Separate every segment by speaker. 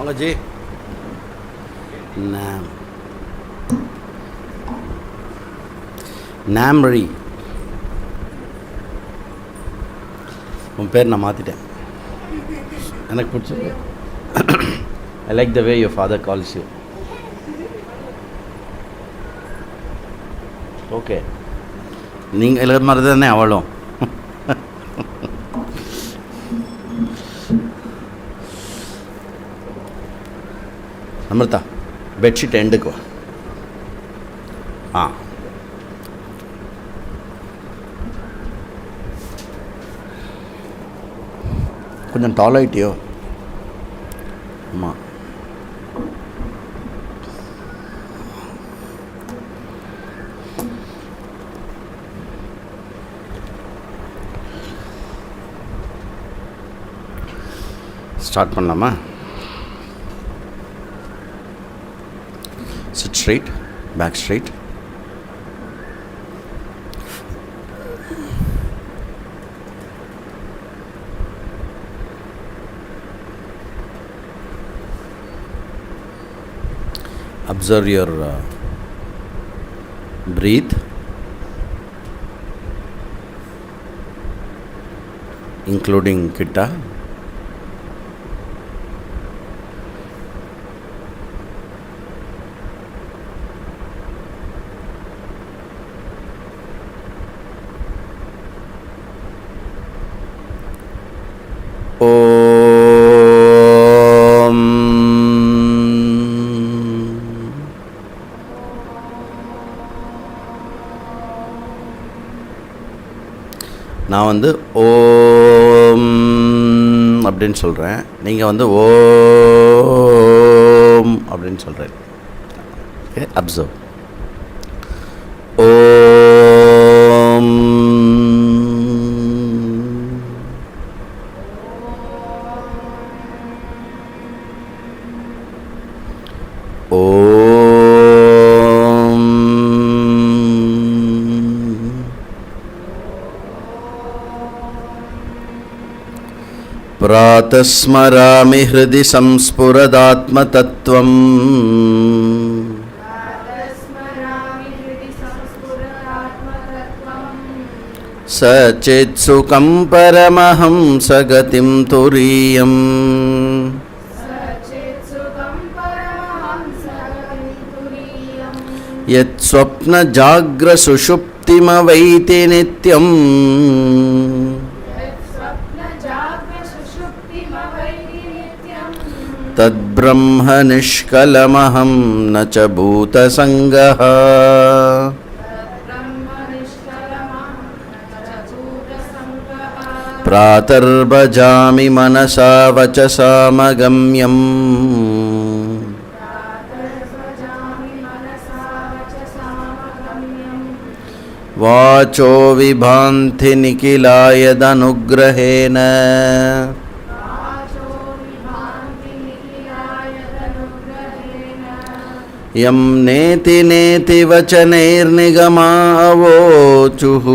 Speaker 1: வாங்க ஜி. நாம்ரி. உன் பேர் நான் மாற்றிட்டேன், எனக்கு பிடிச்சது. I like the way your father calls you. Okay, நீங்கள் எல்லா மாதிரி தானே அவளும். அமிர்தா, பெட்ஷீட் எண்டுக்கு வா. கொஞ்சம் டால் ஆகிட்டியோ? ஆமாம். ஸ்டார்ட் பண்ணலாமா? Sit straight, back straight. Observe your breathe, including Kitta. நான் வந்து ஓம் அப்படின்னு சொல்கிறேன், நீங்கள் வந்து ஓம் அப்படின்னு சொல்கிறேன். Okay, observe. ஓம். प्रातस्मरामि हृदि संस्फुरदात्मतत्त्वम् सचेत्सुखं परमहंसगतिं तुरीयम् यत्स्वप्नजाग्रसुषुप्तिमवैति नित्यम् तद्ब्रह्म निष्कलमहं न च भूतसङ्गः प्रातर्भजामि मनसा वचसा मगम्यम् वाचो विभान्ति निखिलायदनुग्रहेण यं नेति नेति वचनैर्निगमावोचुः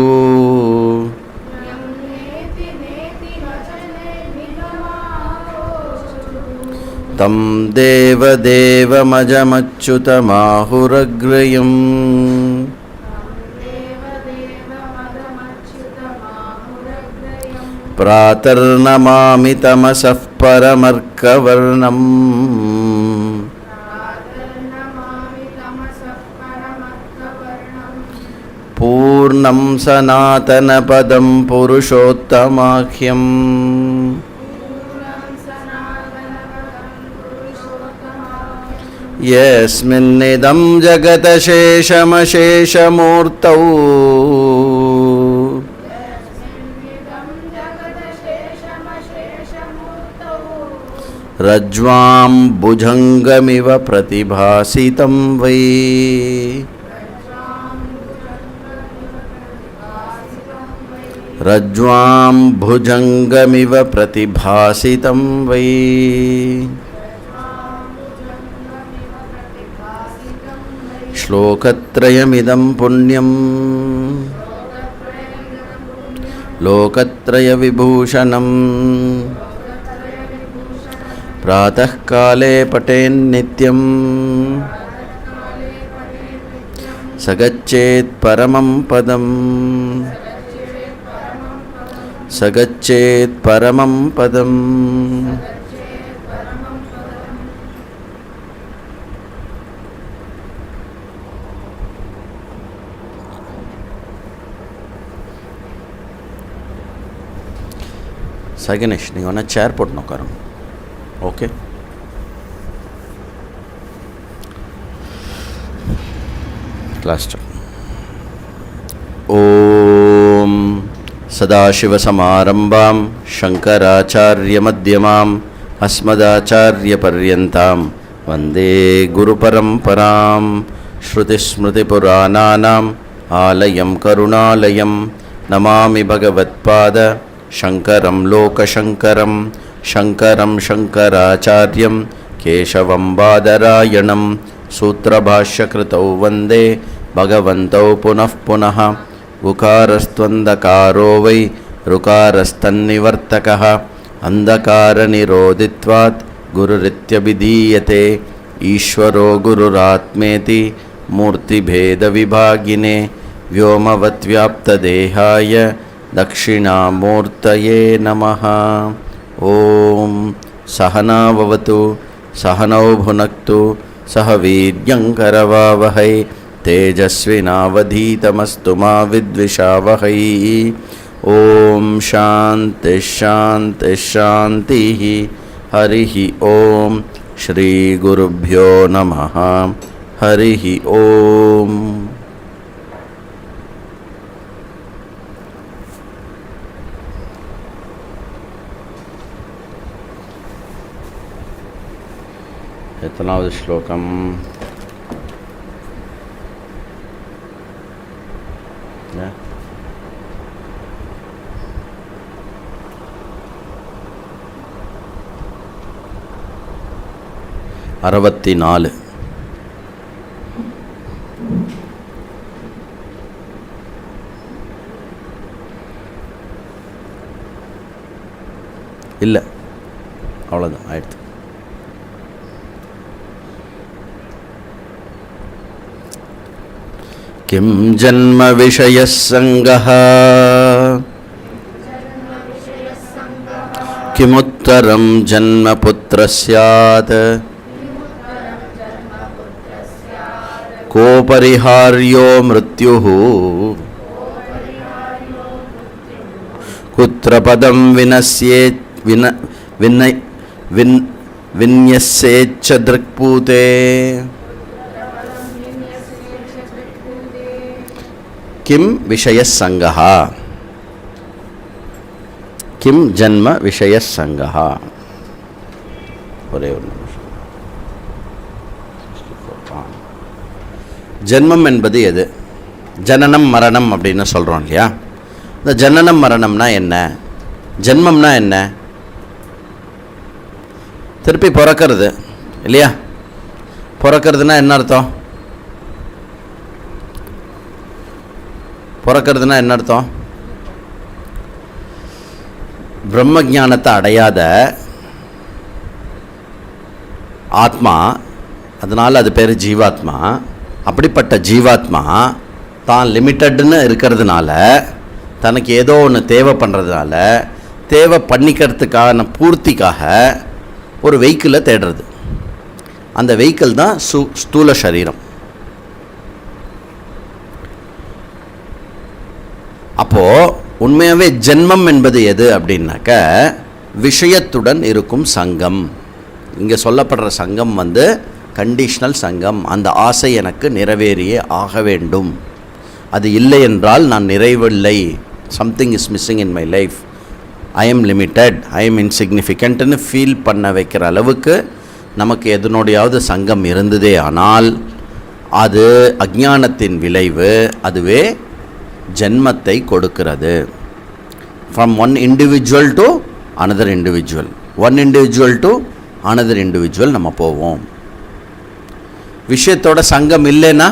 Speaker 1: तं देवदेवमजमच्युतमाहुरग्रयम् प्रातर्नमामि तमसः परमर्कवर्णम् पूर्णं सनातनपदं पुरुषोत्तमाख्यम् यस्मिन्निदं जगदशेषमशेषमूर्तौ रज्ज्वां भुजङ्गमिव प्रतिभासितं वै रज्ज्वां भुजङ्गमिव प्रतिभासितं वै श्लोकत्रयमिदं पुण्यं लोकत्रयविभूषणं प्रातः काले पठेन्नित्यं स गच्छेत् परमं पदम् स गच्छेत् परमं पदम्. Saganish, you want a chair put no karam. Okay. Cluster. Om Sadashiva Samarambam Shankaracharya Madhyamam Asmadacharya Paryantam Vande Guru Paramparam Shruti Smriti Purananam Alayam Karunalayam Namami Bhagavatpada Shankaram Lokashankaram Shankaram Shankaracharyam Keshavam Badarayanam Sutrabhashyakrtau Vande Bhagavantau Punah Punaha Ukarastvandakaro Vai Rukarasthannivartakaha Andakara Nirodhitvat Gururithyabhidiyate Ishvaro Gururatmeti Murti Bheda Vibhagine Vyomavatyapta Dehaya Dakshinamurtaye Namaha. Om Sahana Vavatu Sahanau Bhunaktu Sahaviryankaravavahai Tejasvinavadhitamastu ma vidvishavahai. Om Shanti Shanti Shantihi. Harihi Om. Shri Gurubhyo Namaha. Harihi Om. எத்தனாவது ஸ்லோகம்? அறுபத்தி நாலு. இல்லை, அவ்வளோதான் ஆயிடுச்சு. किं जन्म विषयः संगः किमुत्तरं जन्म पुत्र स्यात् को परिहार्यो मृत्युः कुत्र पदं विन्यस्येच्च दृक्पूते किम विषय संगः किम जन्म विषय संगः. ஒரே ஒரு நிமிஷம். ஜென்மம் என்பது எது? ஜனனம் மரணம் அப்படின்னு சொல்கிறோம் இல்லையா? இந்த ஜனனம் மரணம்னா என்ன? ஜென்மம்னா என்ன? திருப்பி பிறக்கிறது இல்லையா? பிறக்கிறதுனா என்ன அர்த்தம்? பிறக்கிறதுனா என்ன அர்த்தம்? பிரம்ம ஞானத்தை அடையாத ஆத்மா, அதனால் அது பேர் ஜீவாத்மா. அப்படிப்பட்ட ஜீவாத்மா தான் லிமிட்டட்னு இருக்கிறதுனால, தனக்கு ஏதோ ஒன்று தேவை பண்ணுறதுனால, தேவை பண்ணிக்கிறதுக்கான பூர்த்திக்காக ஒரு வெஹிக்கிளை தேடுறது. அந்த வெஹிக்கிள் தான் ஸ்தூல சரீரம். அப்போது உண்மையாகவே ஜென்மம் என்பது எது அப்படின்னாக்க, விஷயத்துடன் இருக்கும் சங்கம். இங்கே சொல்லப்படுற சங்கம் கண்டிஷனல் சங்கம். அந்த ஆசை எனக்கு நிறைவேறியே ஆக வேண்டும். அது இல்லை என்றால் நான் நிறைவில்லை, something is missing in my life, I am limited, I am இன்சிக்னிஃபிகண்ட்னு ஃபீல் பண்ண வைக்கிற அளவுக்கு நமக்கு எதனோடையாவது சங்கம் இருந்ததே ஆனால் அது அஞ்ஞானத்தின் விளைவு. அதுவே ஜென்மத்தை கொடுக்கிறது. From one individual to another individual, one individual to another individual நம்ம போவோம். விஷயத்தோட சங்கம் இல்லைன்னா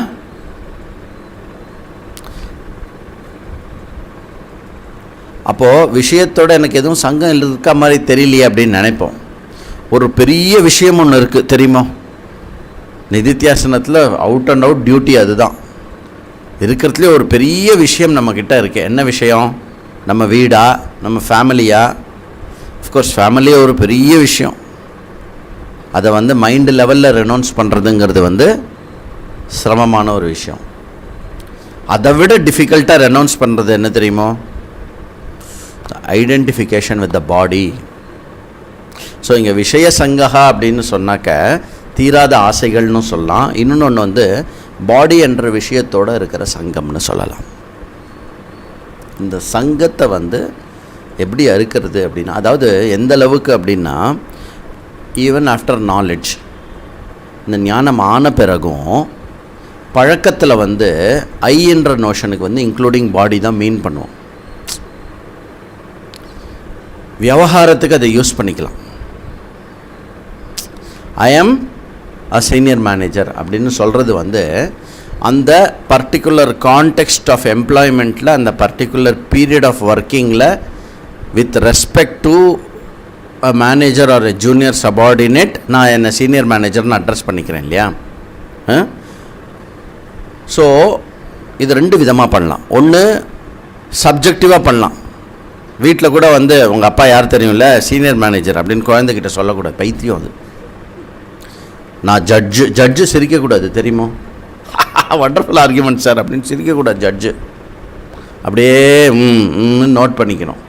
Speaker 1: அப்போது விஷயத்தோட எனக்கு எதுவும் சங்கம் இருக்க மாதிரி தெரியலையே அப்படின்னு நினைப்போம். ஒரு பெரிய விஷயம் ஒன்று இருக்குது தெரியுமா? நிதித்தியாசனத்தில் அவுட் அண்ட் அவுட் டியூட்டி அதுதான். இருக்கிறதுலே ஒரு பெரிய விஷயம் நம்மக்கிட்ட இருக்குது. என்ன விஷயம்? நம்ம வீடா, நம்ம ஃபேமிலியா? அஃப்கோர்ஸ் ஃபேமிலியே ஒரு பெரிய விஷயம். அதை வந்து மைண்டு லெவலில் ரெனவுன்ஸ் பண்ணுறதுங்கிறது சிரமமான ஒரு விஷயம். அதை விட டிஃபிகல்ட்டாக ரெனவுன்ஸ் பண்ணுறது என்ன தெரியுமோ? Identification with the body. So இங்கே விஷய சங்கஹா அப்படின்னு சொன்னாக்க தீராத ஆசைகள்னு சொல்லலாம். இன்னொன்று பாடி என்ற விஷயத்தோடு இருக்கிற சங்கம்னு சொல்லலாம். இந்த சங்கத்தை எப்படி அறுக்கிறது அப்படின்னா, அதாவது எந்த அளவுக்கு அப்படின்னா, ஈவன் ஆஃப்டர் நாலேஜ், இந்த ஞானம் ஆன பிறகும் பழக்கத்தில் ஐ என்ற நோஷனுக்கு இன்க்ளூடிங் பாடி தான் மீன் பண்ணுவோம். விவகாரத்துக்கு அதை யூஸ் பண்ணிக்கலாம். ஐ ஆம் அ சீனியர் மேனேஜர் அப்படின்னு சொல்கிறது அந்த பர்டிகுலர் கான்டெக்ஸ்ட் ஆஃப் எம்ப்ளாய்மெண்ட்டில், அந்த பர்டிகுலர் பீரியட் ஆஃப் ஒர்க்கிங்கில் with respect to a manager or a junior subordinate நான் என்னை சீனியர் மேனேஜர்னு அட்ரஸ் பண்ணிக்கிறேன் இல்லையா? ஸோ இது 2 விதமாக பண்ணலாம். ஒன்று சப்ஜெக்டிவாக பண்ணலாம். வீட்டில் கூட உங்கள் அப்பா யார் தெரியும்ல, சீனியர் மேனேஜர் அப்படின்னு குழந்தைகிட்ட சொல்லக்கூடாது. பைத்தியம் அது. நான் ஜட்ஜு சிரிக்கக்கூடாது தெரியுமோ? வண்டர்ஃபுல் ஆர்கியூமெண்ட் சார் அப்படின்னு சிரிக்கக்கூடாது. ஜட்ஜு அப்படியே நோட் பண்ணிக்கணும்.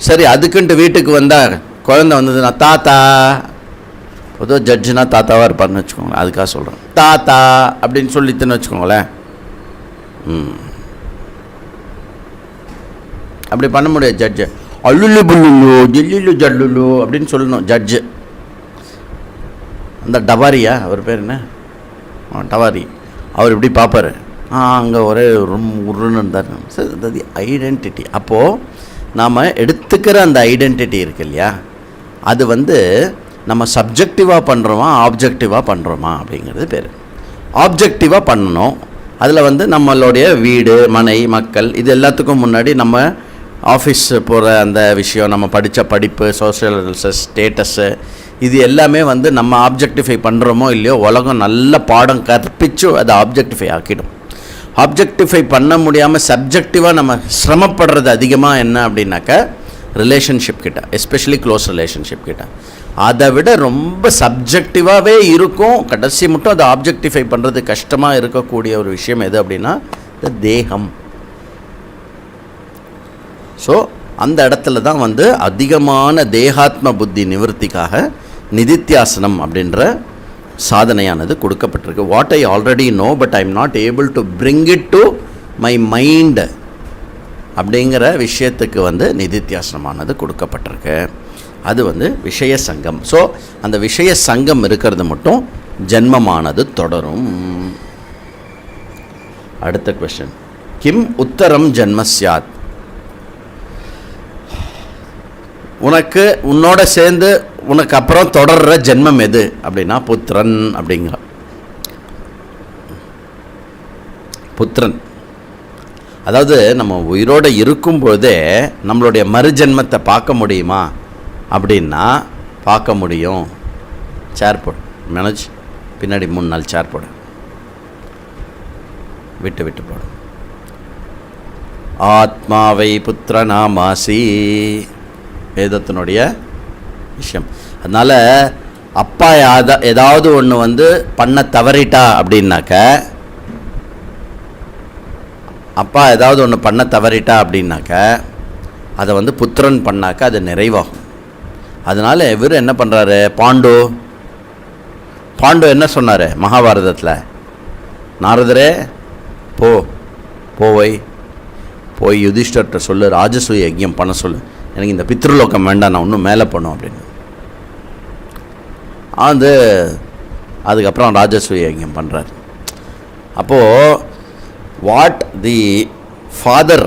Speaker 1: சரி, அதுக்குன்ட்டு வீட்டுக்கு வந்தால் குழந்தை வந்ததுன்னா தாத்தா, பொதுவாக ஜட்ஜுனா தாத்தாவாக இருப்பார்னு வச்சுக்கோங்களேன், அதுக்காக சொல்கிறேன். தாத்தா அப்படின்னு சொல்லித்துன்னு வச்சுக்கோங்களேன். அப்படி பண்ண முடியாது. ஜட்ஜு அல்லுல்லு புல்லுல்லு ஜில்லுல்லு ஜல்லுல்லு அப்படின்னு சொல்லணும் ஜட்ஜு. அந்த டவாரியா, அவர் பேர் என்ன, டவாரி, அவர் இப்படி பார்ப்பார். அங்கே ஒரே உருன்னு இருந்தார். சரி, அது ஐடென்டிட்டி. அப்போது நாம் எடுத்துக்கிற அந்த ஐடென்டிட்டி இருக்கு இல்லையா, அது நம்ம சப்ஜெக்டிவாக பண்ணுறோமா ஆப்ஜெக்டிவாக பண்ணுறோமா அப்படிங்கிறது பேர். ஆப்ஜெக்டிவாக பண்ணணும். அதில் நம்மளுடைய வீடு, மனை, மக்கள், இது எல்லாத்துக்கும் முன்னாடி நம்ம ஆஃபீஸ் போகிற அந்த விஷயம், நம்ம படித்த படிப்பு, சோஷியல் ஸ்டேட்டஸு, இது எல்லாமே நம்ம ஆப்ஜெக்டிஃபை பண்ணுறோமோ இல்லையோ, உலகம் நல்ல பாடம் கற்பிச்சு அதை ஆப்ஜெக்டிஃபை ஆக்கிடும். ஆப்ஜெக்டிஃபை பண்ண முடியாமல் சப்ஜெக்டிவாக நம்ம சிரமப்படுறது அதிகமாக என்ன அப்படின்னாக்கா ரிலேஷன்ஷிப் கிட்ட, எஸ்பெஷலி க்ளோஸ் ரிலேஷன்ஷிப் கிட்ட. அதை விட ரொம்ப சப்ஜெக்டிவாகவே இருக்கும். கடைசி மட்டும் அதை ஆப்ஜெக்டிஃபை பண்ணுறது கஷ்டமாக இருக்கக்கூடிய ஒரு விஷயம் எது அப்படின்னா இந்த தேகம். ஸோ அந்த இடத்துல தான் அதிகமான தேகாத்ம புத்தி நிவர்த்திக்காக நிதித்தியாசனம் அப்படின்ற சாதனையானது கொடுக்கப்பட்டிருக்கு. What I already know but I am not able to bring it to my mind அப்படிங்கிற விஷயத்துக்கு நிதித்தியாசனமானது கொடுக்கப்பட்டிருக்கு. அது விஷய சங்கம். ஸோ அந்த விஷய சங்கம் இருக்கிறது மட்டும் ஜென்மமானது தொடரும். அடுத்த கொஸ்டின், கிம் உத்தரம் ஜென்மஸ்யாத், உனக்கு உன்னோட சேர்ந்து உனக்கு அப்புறம் தொடர்ற ஜென்மம் எது அப்படின்னா புத்திரன் அப்படிங்கிற. புத்திரன் அதாவது நம்ம உயிரோடு இருக்கும்போதே நம்மளுடைய மறுஜென்மத்தை பார்க்க முடியுமா அப்படின்னா பார்க்க முடியும். சேர் போடு மேனேஜ், பின்னாடி 3 நாள் சேர் போடு, விட்டு விட்டு போடு. ஆத்மாவை புத்திரநாமாசி, வேதத்தினுடைய விஷயம். அதனால் அப்பா ஏதாவது ஒன்று பண்ண தவறிட்டா அப்படின்னாக்க, அப்பா ஏதாவது ஒன்று பண்ண தவறிட்டா அப்படின்னாக்க அதை புத்திரன் பண்ணாக்க அது நிறைவாகும். அதனால் இவர் என்ன பண்ணுறாரு, பாண்டு என்ன சொன்னார் மகாபாரதத்தில், நாரதரே போய் யுதிஷ்டர்கிட்ட சொல்லு, ராஜசூய யஜ்யம் பண்ண சொல்லு, எனக்கு இந்த பித்ருலோகம் வேண்டாம், நான் இன்னும் மேலே பண்ணும் அப்படின்னு. அதுக்கப்புறம் ராஜசூய யஜ்யம் பண்ணுறார். அப்போது what the father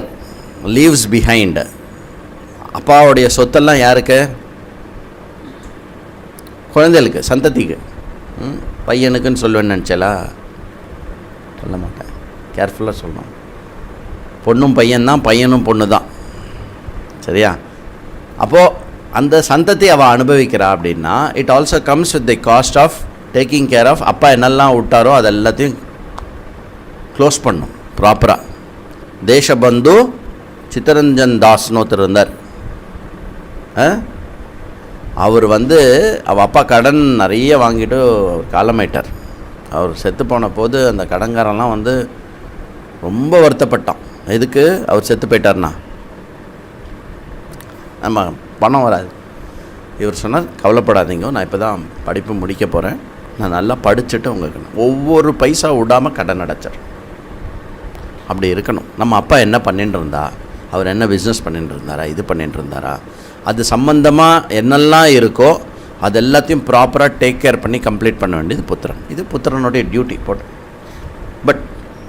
Speaker 1: leaves behind, அப்பாவுடைய சொத்தெல்லாம் யாருக்கு, குழந்தைகளுக்கு, சந்ததிக்கு. பையனுக்குன்னு சொல்லுவேன்னு நினச்சலா, சொல்ல மாட்டேன், கேர்ஃபுல்லாக சொல்லணும். பொண்ணும் பையன்தான், பையனும் பொண்ணு தான், சரியா? அப்போது அந்த சந்ததி அவள் அனுபவிக்கிறா அப்படின்னா it also comes with the cost of taking care of அப்பா என்னெல்லாம் விட்டாரோ அது எல்லாத்தையும் க்ளோஸ் பண்ணும் ப்ராப்பராக. தேசபந்து சித்தரஞ்சன் தாஸ்னு ஒருத்தர் இருந்தார். அவர் அவள் அப்பா கடன் நிறைய வாங்கிட்டு அவர் காலமாயிட்டார். அவர் செத்து போன போது அந்த கடன்காரெல்லாம் ரொம்ப வருத்தப்பட்டான். எதுக்கு அவர் செத்து போயிட்டார்னா நம்ம பணம் வராது. இவர் சொன்னார், கவலைப்படாதீங்க, நான் இப்போ தான் படிப்பு முடிக்க போகிறேன், நான் நல்லா படிச்சுட்டு உங்களுக்கு ஒவ்வொரு பைசா விடாமல் கடன் அடைச்சார். அப்படி இருக்கணும். நம்ம அப்பா என்ன பண்ணிட்டு இருந்தா, அவர் என்ன பிஸ்னஸ் பண்ணிட்டு இருந்தாரா, இது பண்ணிட்டு இருந்தாரா, அது சம்பந்தமாக என்னெல்லாம் இருக்கோ அது எல்லாத்தையும் ப்ராப்பராக டேக் கேர் பண்ணி கம்ப்ளீட் பண்ண வேண்டியது புத்திரன். இது புத்திரனுடைய டியூட்டி போட்டு. பட்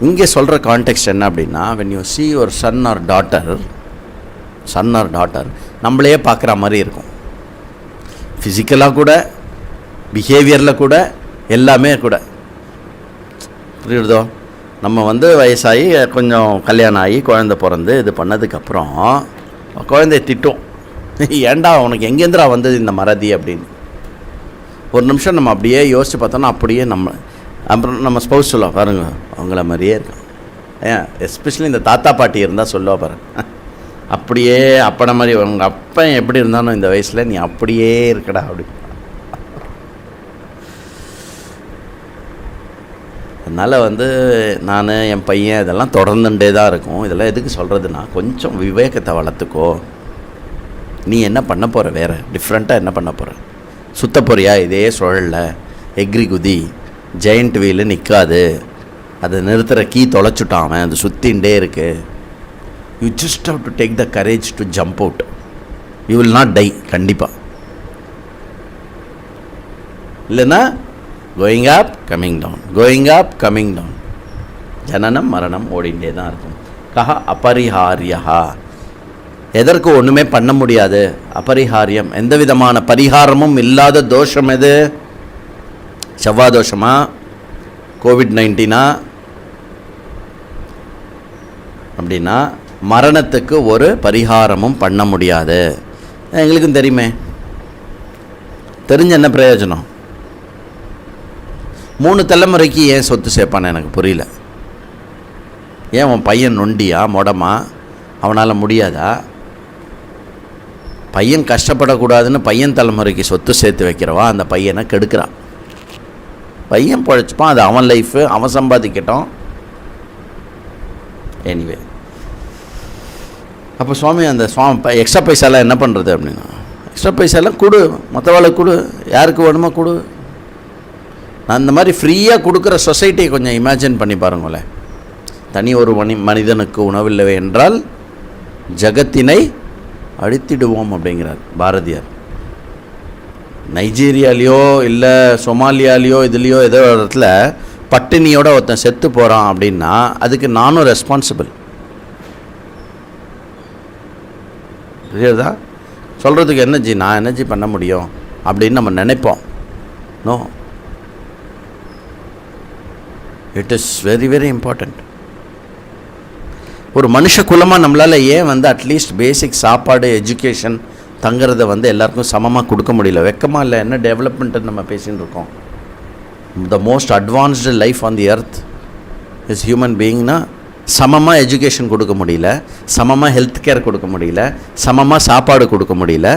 Speaker 1: இங்கே சொல்கிற கான்டெக்ஸ்ட் என்ன அப்படின்னா, when you see your son or daughter நம்மளையே பார்க்குற மாதிரி இருக்கும். ஃபிசிக்கலாக கூட, பிஹேவியரில் கூட, எல்லாமே கூட. புரியுறதோ? நம்ம வயசாகி கொஞ்சம் கல்யாணம் ஆகி குழந்தை பிறந்து இது பண்ணதுக்கப்புறம் குழந்தைய திட்டும், ஏண்டா உனக்கு எங்கேந்திரா வந்தது இந்த மறதி அப்படின்னு. ஒரு நிமிஷம் நம்ம அப்படியே யோசித்து பார்த்தோன்னா அப்படியே அப்புறம் நம்ம ஸ்பௌஸ் சொல்லுவோம், பாருங்க அவங்கள மாதிரியே இருக்கும். ஏன் எஸ்பெஷலி இந்த தாத்தா பாட்டி இருந்தால் சொல்லுவா பாருங்க, அப்படியே அப்பனை மாதிரி உங்கள் அப்பன் எப்படி இருந்தாலும் இந்த வயசில் நீ அப்படியே இருக்கடா அப்படி. அதனால் நான் என் பையன் இதெல்லாம் தொடர்ந்துட்டே தான் இருக்கும். இதெல்லாம் எதுக்கு சொல்கிறதுனா, கொஞ்சம் விவேகத்தை வளர்த்துக்கோ. நீ என்ன பண்ண போகிற, வேறு டிஃப்ரெண்ட்டாக என்ன பண்ண போகிற? சுத்த போறியா இதே சுழலில்? எக்ரி குதி, ஜெயண்ட் வீலு நிற்காது, அதை நிறுத்துகிற கீ தொலைச்சுட்டான் அவன், அது சுற்றின்ண்டே இருக்குது. You just have to take the courage to jump out. You will not die கண்டிப்பாக. இல்லைன்னா going up coming down, going up coming down, ஜனனம் மரணம் ஓடிண்டே தான் இருக்கும். கஹ அபரிஹாரியா, எதற்கு ஒன்றுமே பண்ண முடியாது. அபரிஹாரியம், எந்த விதமான பரிகாரமும் இல்லாத தோஷம் எது? செவ்வாய் தோஷமா, கோவிட்-19 அப்படின்னா மரணத்துக்கு ஒரு பரிகாரமும் பண்ண முடியாது. எங்களுக்கும் தெரியுமே, தெரிஞ்ச என்ன பிரயோஜனம்? 3 தலைமுறைக்கு ஏன் சொத்து சேர்ப்பான்னு எனக்கு புரியல. ஏன் உன் பையன் நொண்டியா, மொடமா, அவனால் முடியாதா? பையன் கஷ்டப்படக்கூடாதுன்னு பையன் தலைமுறைக்கு சொத்து சேர்த்து வைக்கிறவா அந்த பையனை கெடுக்கிறான். பையன் பழைச்சிப்பான், அது அவன் லைஃபு, அவன் சம்பாதிக்கட்டும். எனிவே, அப்போ சுவாமி அந்த எக்ஸ்ட்ரா பைசாலாம் என்ன பண்ணுறது அப்படின்னா, எக்ஸ்ட்ரா பைசாலாம் கொடு, மற்றவாளை கொடு, யாருக்கு வேணுமோ கொடு. நான் இந்த மாதிரி ஃப்ரீயாக கொடுக்குற சொசைட்டியை கொஞ்சம் இமேஜின் பண்ணி பாருங்களேன். தனி ஒரு மனிதனுக்கு உணவில்லை என்றால் ஜகத்தினை அழித்திடுவோம் அப்படிங்கிறார் பாரதியார். நைஜீரியாலேயோ இல்லை சொமாலியாலேயோ இதுலேயோ ஏதோ ஒரு இடத்துல பட்டினியோட ஒருத்தன் செத்து போகிறான் அப்படின்னா அதுக்கு நானும் ரெஸ்பான்சிபிள். புரியுதா? சொல்கிறதுக்கு என்னஜி, நான் என்னஜி பண்ண முடியும் அப்படின்னு நம்ம நினைப்போம். No, it is very very important. ஒரு மனுஷ குலமாக நம்மளால் ஏன் அட்லீஸ்ட் பேசிக் சாப்பாடு, எஜுகேஷன், தங்குறத எல்லாருக்கும் சமமாக கொடுக்க முடியல? வெக்கமாக இல்லை? என்ன டெவலப்மெண்ட்டுன்னு நம்ம பேசின்னு இருக்கோம். The most advanced life on the earth is human பீயிங்னா சமமாக எஜுகேஷன் கொடுக்க முடியல, சமமாக ஹெல்த் கேர் கொடுக்க முடியல, சமமாக சாப்பாடு கொடுக்க முடியல,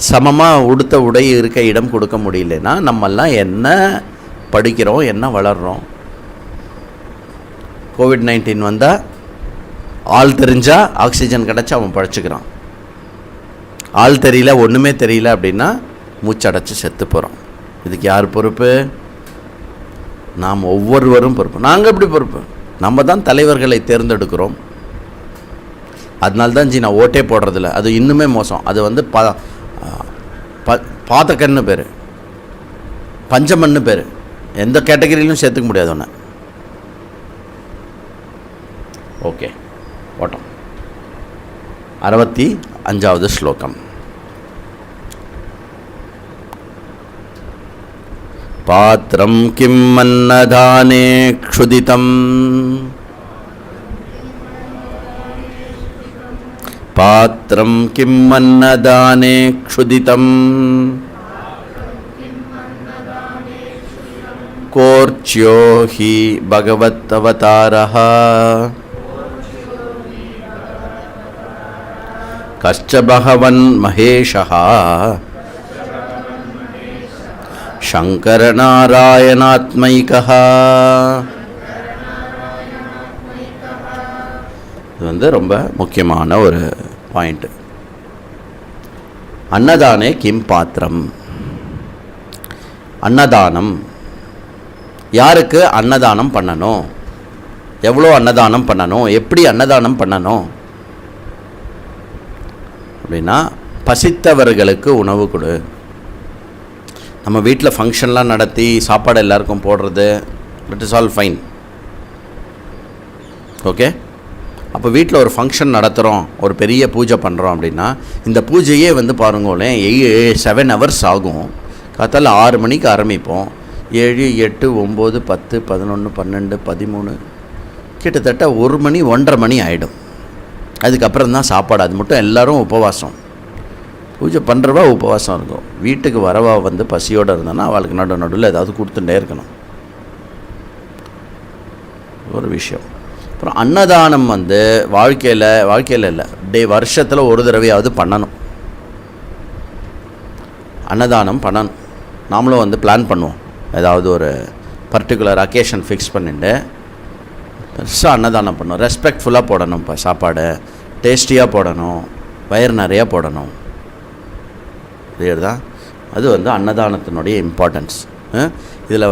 Speaker 1: சமமாக உடுத்த உடை இருக்க இடம் கொடுக்க முடியலன்னா நம்மெல்லாம் என்ன படிக்கிறோம், என்ன வளர்கிறோம்? கோவிட்-19 வந்தால் ஆள் தெரிஞ்சால் ஆக்சிஜன் கிடச்சி அவன் பழச்சிக்கிறான். ஆள் தெரியல, ஒன்றுமே தெரியல அப்படின்னா மூச்சடைச்சி செத்து போகிறோம். இதுக்கு யார் பொறுப்பு? நாம் ஒவ்வொருவரும் பொறுப்பு. நாங்கள் எப்படி பொறுப்பு? நம்ம தான் தலைவர்களை தேர்ந்தெடுக்கிறோம். அதனால்தான் நான் ஓட்டே போடுறதில்ல. அது இன்னுமே மோசம். அது பாத்தக்கன்னு பேர், பஞ்சமன்னு பேர், எந்த கேட்டகரியிலும் சேர்த்துக்க முடியாது ஒன்று. ஓகே, ஓட்டம். 65வது ஸ்லோகம். பாத்ரம் கிம் அன்னதானே க்ஷுதிதம் பாத்திரம் கிம் அன்னதானே க்ஷுதிதம் கோர்ச்யோ ஹி பகவத் அவதாரஹ கஷ்ட பகவன் மகேஷஹ சங்கரநாராயணாத்மைகः. இது ரொம்ப முக்கியமான ஒரு பாயிண்ட். அன்னதானே கிம் பாத்திரம். அன்னதானம் யாருக்கு அன்னதானம் பண்ணணும், எவ்வளோ அன்னதானம் பண்ணணும், எப்படி அன்னதானம் பண்ணணும் அப்படின்னா, பசித்தவர்களுக்கு உணவு கொடு. நம்ம வீட்டில் ஃபங்க்ஷன்லாம் நடத்தி சாப்பாடு எல்லாருக்கும் போடுறது, it is all fine. Okay, அப்போ வீட்டில் ஒரு ஃபங்க்ஷன் நடத்துகிறோம், ஒரு பெரிய பூஜை பண்ணுறோம் அப்படின்னா, இந்த பூஜையே பாருங்களேன் 7 hours ஆகும். காத்தால 6 மணிக்கு ஆரம்பிப்போம், 7, 8, 9, 10, 11, 12, 13, கிட்டத்தட்ட 1 மணி 1:30 மணி ஆகிடும். அதுக்கப்புறம் தான் சாப்பாடு. அது மட்டும் எல்லோரும் உபவாசம். பூஜை பண்ணுறவா உபவாசம் இருக்கும். வீட்டுக்கு வரவா பசியோடு இருந்தானா அவளுக்கு நடுவில் ஏதாவது கொடுத்துட்டே இருக்கணும். ஒரு விஷயம். அப்புறம் அன்னதானம் வாழ்க்கையில் இல்லை, வருஷத்தில் ஒரு தடவையாவது பண்ணணும். அன்னதானம் பண்ணணும். நாமளும் பிளான் பண்ணுவோம். ஏதாவது ஒரு பர்டிகுலர் அக்கேஷன் ஃபிக்ஸ் பண்ணிட்டு பெருசாக அன்னதானம் பண்ணணும். ரெஸ்பெக்ட்ஃபுல்லாக போடணும். இப்போ சாப்பாடு டேஸ்டியாக போடணும், வயிறு நிறையா போடணும். இது தான் அது அன்னதானத்தினுடைய இம்பார்ட்டன்ஸ். இதில்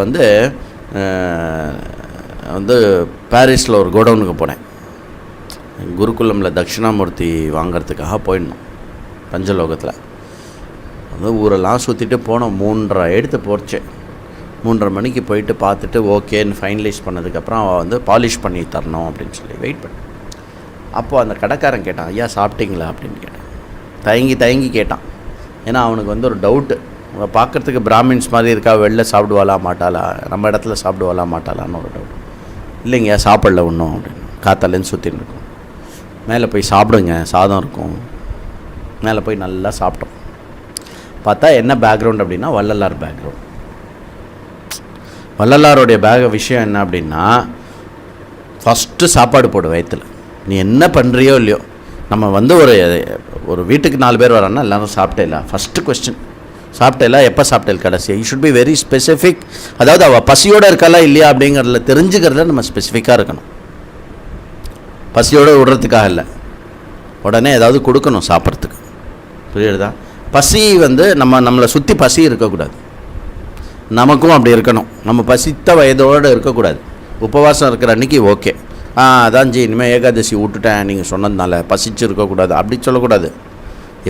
Speaker 1: பாரிஸில் ஒரு கோடவுனுக்கு போனேன். குருகுலமில் தட்சிணாமூர்த்தி வாங்கிறதுக்காக போயிடணும். பஞ்சலோகத்தில் ஊரெல்லாம் சுற்றிட்டு போனோம். 3:30 எடுத்து போச்சு. 3:30 மணிக்கு போயிட்டு பார்த்துட்டு ஓகேன்னு ஃபைனலைஸ் பண்ணதுக்கப்புறம் அவள் பாலிஷ் பண்ணி தரணும் அப்படின்னு சொல்லி வெயிட் பண்ணேன். அப்போது அந்த கடைக்காரன் கேட்டான், ஐயா சாப்பிட்டீங்களா அப்படின்னு கேட்டான். தயங்கி கேட்டான். ஏன்னா அவனுக்கு ஒரு டவுட்டு, பார்க்குறதுக்கு பிராமின்ஸ் மாதிரி இருக்கா, வெளில சாப்பிடுவாளா மாட்டாளா, நம்ம இடத்துல சாப்பிடுவாளா மாட்டாளான்னு ஒரு டவுட். இல்லைங்க சாப்பிடல ஒன்றும் அப்படின்னு. காத்தாலேருந்து சுற்றின்னு இருக்கும். மேலே போய் சாப்பிடுங்க, சாதம் இருக்கும். மேலே போய் நல்லா சாப்பிட்டோம். பார்த்தா என்ன பேக்ரவுண்ட் அப்படின்னா, வள்ளலார் பேக்ரவுண்ட். வள்ளலாருடைய விஷயம் என்ன அப்படின்னா, ஃபஸ்ட்டு சாப்பாடு போடு வயிற்றில். நீ என்ன பண்ணுறியோ இல்லையோ, நம்ம ஒரு வீட்டுக்கு 4 பேர் வரோன்னா எல்லோரும் சாப்பிட்டேல. ஃபஸ்ட்டு கொஸ்டின், சாப்பிட்டேல, எப்போ சாப்பிட்டேல் கடைசியாக. You should be very specific. அதாவது அவள் பசியோடு இருக்காளா இல்லையா அப்படிங்கிறதுல தெரிஞ்சுக்கிறதுல நம்ம ஸ்பெசிஃபிக்காக இருக்கணும். பசியோடு விடுறதுக்காக இல்லை, உடனே ஏதாவது கொடுக்கணும் சாப்பிட்றதுக்கு. புரியுறதா? பசி நம்மளை சுற்றி பசி இருக்கக்கூடாது. நமக்கும் அப்படி இருக்கணும். நம்ம பசித்த வயதோடு இருக்கக்கூடாது. உபவாசம் இருக்கிற அன்றைக்கி ஓகே, அதான் ஜி இனிமேல் ஏகாதசி விட்டுட்டேன் நீங்கள் சொன்னதுனால பசிச்சு இருக்கக்கூடாது அப்படி சொல்லக்கூடாது.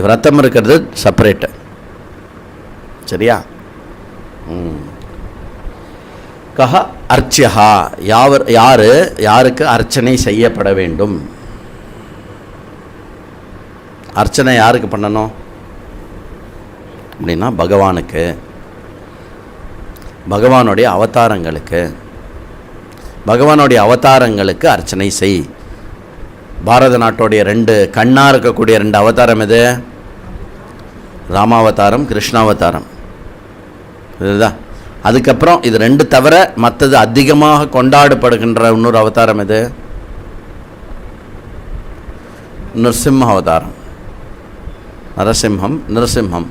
Speaker 1: விரதம் இருக்கிறது செப்பரேட்டு. சரியா? கஹ அர்ச்சியா, யாருக்கு அர்ச்சனை செய்யப்பட வேண்டும். அர்ச்சனை யாருக்கு பண்ணணும் அப்படின்னா, பகவானுக்கு, பகவானுடைய அவதாரங்களுக்கு அர்ச்சனை செய். பாரத நாட்டுடைய 2 கண்ணாக இருக்கக்கூடிய 2 அவதாரம் எது? ராமாவதாரம், கிருஷ்ணாவதாரம். இதுதான். அதுக்கப்புறம் இது 2 தவிர மற்றது அதிகமாக கொண்டாடப்படுகின்ற இன்னொரு அவதாரம் எது? நிருசிம்ம அவதாரம். நிருசிம்மம்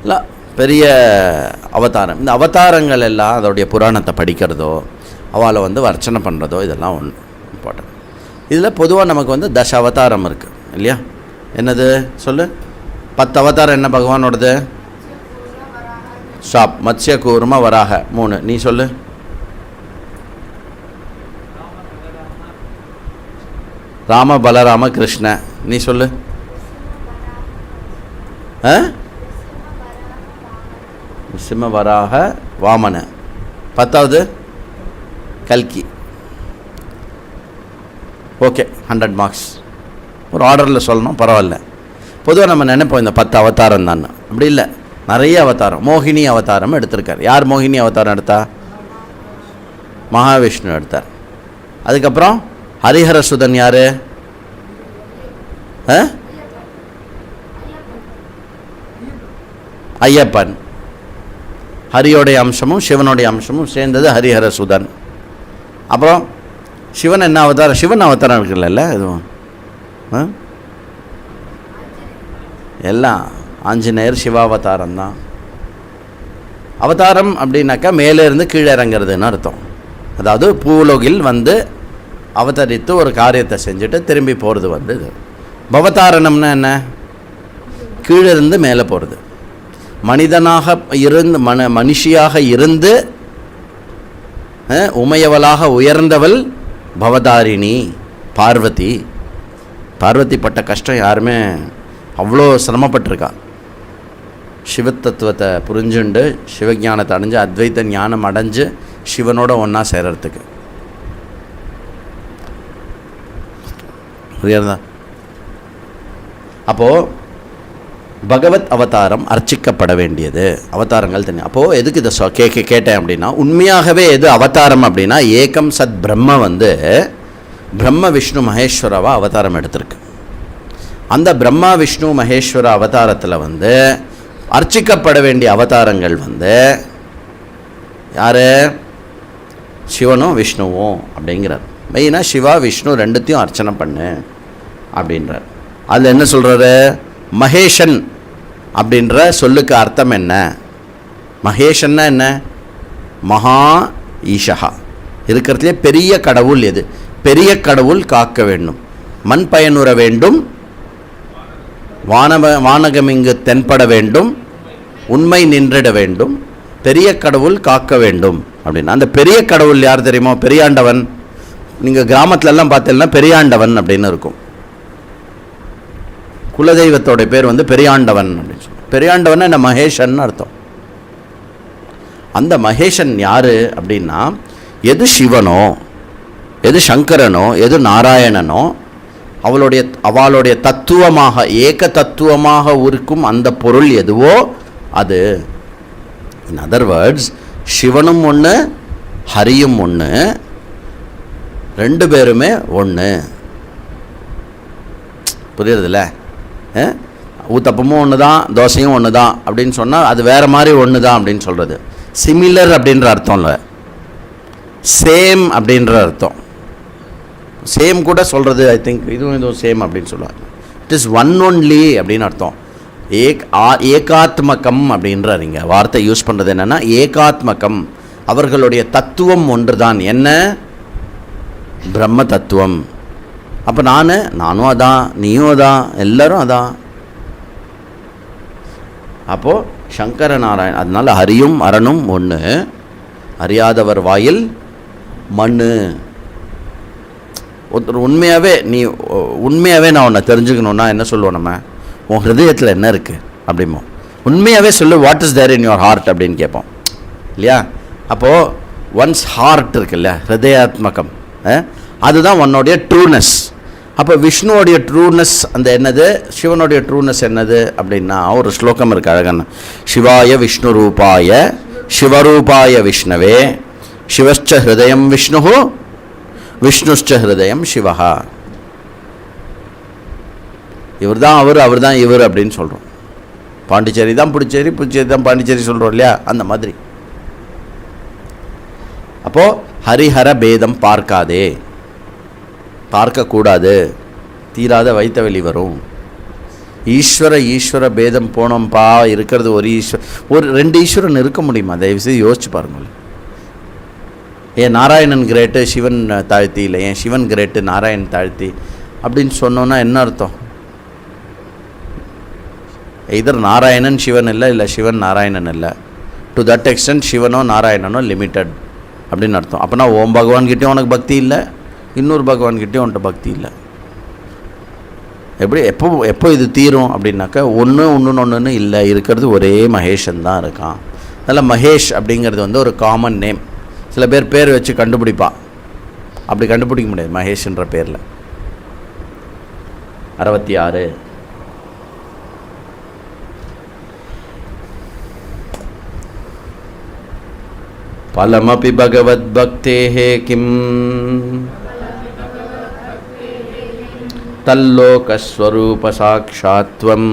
Speaker 1: இல்லை, பெரிய அவதாரம். இந்த அவதாரங்கள் எல்லாம் அதோடைய புராணத்தை படிக்கிறதோ, அவளை அர்ச்சனை பண்ணுறதோ, இதெல்லாம் ஒன்று இம்பார்ட்டன்ட். இதில் பொதுவாக நமக்கு 10 அவதாரம் இருக்குது இல்லையா? என்னது சொல்லு? 10 அவதாரம் என்ன பகவானோடது? ஸ்டாப். மத்ஸ்ய கூர்ம வராக 3. நீ சொல்லு. ராம பலராம கிருஷ்ண. நீ சொல்லு. சிம்ம வராக வாமன. 10வது கல்கி. Okay, 100 marks. ஒரு ஆர்டரில் சொல்லணும், பரவாயில்ல. பொதுவாக நம்ம நினைப்போம் இந்த 10 அவதாரம் தான். அப்படி இல்லை, நிறைய அவதாரம். மோகினி அவதாரம் எடுத்திருக்கார். யார் மோகினி அவதாரம் எடுத்தா? மகாவிஷ்ணு எடுத்தார். அதுக்கப்புறம் ஹரிஹரசுதன் யார்? ஐயப்பன். ஹரியோடைய அம்சமும் சிவனுடைய அம்சமும் சேர்ந்தது ஹரிஹர சுதன். அப்புறம் சிவன் என்ன அவதாரம்? சிவன் அவதாரம் இருக்குல்ல எதுவும் எல்லாம் ஆஞ்சநேயர் சிவாவதாரம் தான். அவதாரம் அப்படின்னாக்கா மேலேருந்து கீழே இறங்கிறதுன்னு அர்த்தம். அதாவது பூலோகில் வந்து அவதரித்து ஒரு காரியத்தை செஞ்சுட்டு திரும்பி போகிறது வந்து இது. பவதாரணம்னா என்ன? கீழே இருந்து மேலே போகிறது. மனிதனாக இருந்து மனுஷியாக இருந்து உமையவளாக உயர்ந்தவள் பவதாரிணி பார்வதி. பார்வதி பட்ட கஷ்டம் யாருமே அவ்வளோ சிரமப்பட்டிருக்கா. சிவத்தத்துவத்தை புரிஞ்சுண்டு சிவஞானத்தை அடைஞ்சு அத்வைத்த ஞானம் அடைஞ்சு சிவனோட ஒன்றா சேரறதுக்கு. புரியுறதா? அப்போது பகவத் அவதாரம் அர்ச்சிக்கப்பட வேண்டியது. அவதாரங்கள் தனி. அப்போது எதுக்கு இதை கேட்டேன் அப்படின்னா, உண்மையாகவே எது அவதாரம் அப்படின்னா, ஏகம் சத் பிரம்ம வந்து பிரம்ம விஷ்ணு மகேஸ்வரவா அவதாரம் எடுத்திருக்கு. அந்த பிரம்மா விஷ்ணு மகேஸ்வர அவதாரத்தில் வந்து அர்ச்சிக்கப்பட வேண்டிய அவதாரங்கள் வந்து யார்? சிவனும் விஷ்ணுவும் அப்படிங்கிறார். மெயினாக சிவா விஷ்ணு ரெண்டுத்தையும் அர்ச்சனை பண்ணு அப்படின்றார். அதில் என்ன சொல்கிறாரு? மகேஷன் அப்படின்ற சொல்லுக்கு அர்த்தம் என்ன? மகேஷன்னா என்ன? மகா ஈஷா. இருக்கிறதுலே பெரிய கடவுள் எது? பெரிய கடவுள் காக்க வேண்டும், மண் பயனுற வேண்டும், வானகமிங்கு தென்பட வேண்டும், உண்மை நின்றிட வேண்டும், பெரிய கடவுள் காக்க வேண்டும் அப்படின்னா அந்த பெரிய கடவுள் யார் தெரியுமோ? பெரியாண்டவன். நீங்கள் கிராமத்துலலாம் பார்த்தீங்கன்னா பெரியாண்டவன் அப்படின்னு இருக்கும். குலதெய்வத்தோட பேர் வந்து பெரியாண்டவன் அப்படின்னு சொல்லுவோம். பெரியாண்டவன் என்ன? மகேஷன் அர்த்தம். அந்த மகேஷன் யார் அப்படின்னா, எது சிவனோ, எது சங்கரனோ, எது நாராயணனோ அவளுடைய தத்துவமாக ஏக தத்துவமாக இருக்கும் அந்த பொருள் எதுவோ அது. இன் அதர் வேர்ட்ஸ், சிவனும் ஒன்று, ஹரியும் ஒன்று, ரெண்டு பேருமே ஒன்று. புரியுறதில்ல? ஊத்தப்பமும் ஒன்று தான், தோசையும் ஒன்று தான் அப்படின்னு சொன்னால் அது வேறு மாதிரி ஒன்று தான் அப்படின்னு சொல்கிறது. சிமிலர் அப்படின்ற அர்த்தம் இல்லை, சேம் அப்படின்ற அர்த்தம். சேம் கூட சொல்கிறது ஐ திங்க் இதுவும் சேம் அப்படின்னு சொல்லுவாங்க. இட் இஸ் ஒன் ஒன்லி அப்படின்னு அர்த்தம். ஏகாத்மகம் அப்படின்றார். இங்கே வார்த்தை யூஸ் பண்ணுறது என்னென்னா ஏகாத்மகம். அவர்களுடைய தத்துவம் ஒன்று தான். என்ன? பிரம்ம தத்துவம். அப்போ நானும் அதான், நீயும் அதான், எல்லோரும் அதான். அப்போது சங்கர நாராயண். அதனால் ஹரியும் அரணும் ஒன்று. அறியாதவர் வாயில் மண்ணு. ஒருத்தர் உண்மையாகவே நான் உன்னை தெரிஞ்சுக்கணுன்னா என்ன சொல்லுவோம்? நம்ம உன் ஹிருதயத்தில் என்ன இருக்குது அப்படிமோ. உண்மையாகவே சொல்லு, what is there in your heart அப்படின்னு கேட்போம் இல்லையா? அப்போது ஒன்ஸ் ஹார்ட் இருக்குல்ல, ஹிருதயாத்மகம், அதுதான் உன்னுடைய ட்ரூனஸ். அப்போ விஷ்ணுவோடைய ட்ரூனஸ் அந்த என்னது, சிவனுடைய ட்ரூனஸ் என்னது அப்படின்னா ஒரு ஸ்லோகம் இருக்குது அழகான. சிவாய விஷ்ணு ரூபாய சிவரூபாய விஷ்ணவே சிவச்ச ஹிருதயம் விஷ்ணு விஷ்ணுஷ்ச ஹிருதயம் சிவஹா. இவர் தான் அவர் தான் இவர் அப்படின்னு சொல்கிறோம். பாண்டிச்சேரி தான் புதுச்சேரி, புதுச்சேரி தான் பாண்டிச்சேரி சொல்கிறோம் இல்லையா? அந்த மாதிரி. அப்போது ஹரிஹர பேதம் பார்க்காதே, பார்க்கக்கூடாது, தீராத வைத்த வெளி வரும். ஈஸ்வர பேதம் போனோம்ப்பா. இருக்கிறது ஒரு ரெண்டு ஈஸ்வரன் இருக்க முடியுமா? தயவுசெய்து யோசிச்சு பாருங்கள். ஏன் நாராயணன் கிரேட்டு சிவன் தாழ்த்தி இல்லை, ஏன் சிவன் கிரேட்டு நாராயணன் தாழ்த்தி அப்படின்னு சொன்னோன்னா என்ன அர்த்தம்? இதர் நாராயணன் சிவன் இல்லை சிவன் நாராயணன் இல்லை. டு தட் எக்ஸ்டென்ட் சிவனோ நாராயணனோ லிமிட்டட் அப்படின்னு அர்த்தம். அப்போனா ஓம் பகவான்கிட்டையும் உனக்கு பக்தி இல்லை, இன்னொரு பகவான்கிட்டையும் உன்ட்ட பக்தி இல்லை. எப்படி எப்போ இது தீரும் அப்படின்னாக்கா ஒன்று இல்லை, இருக்கிறது ஒரே மகேஷன் தான் இருக்கான். அதில் மகேஷ் அப்படிங்கிறது வந்து ஒரு காமன் நேம். சில பேர் வச்சு கண்டுபிடிப்பான், அப்படி கண்டுபிடிக்க முடியாது மகேஷ்ன்ற பேரில். 66 பலமபி பகவத் பக்தேஹ கிம் தல்லோகஸ்வரூப சாக்ஷாத்வம்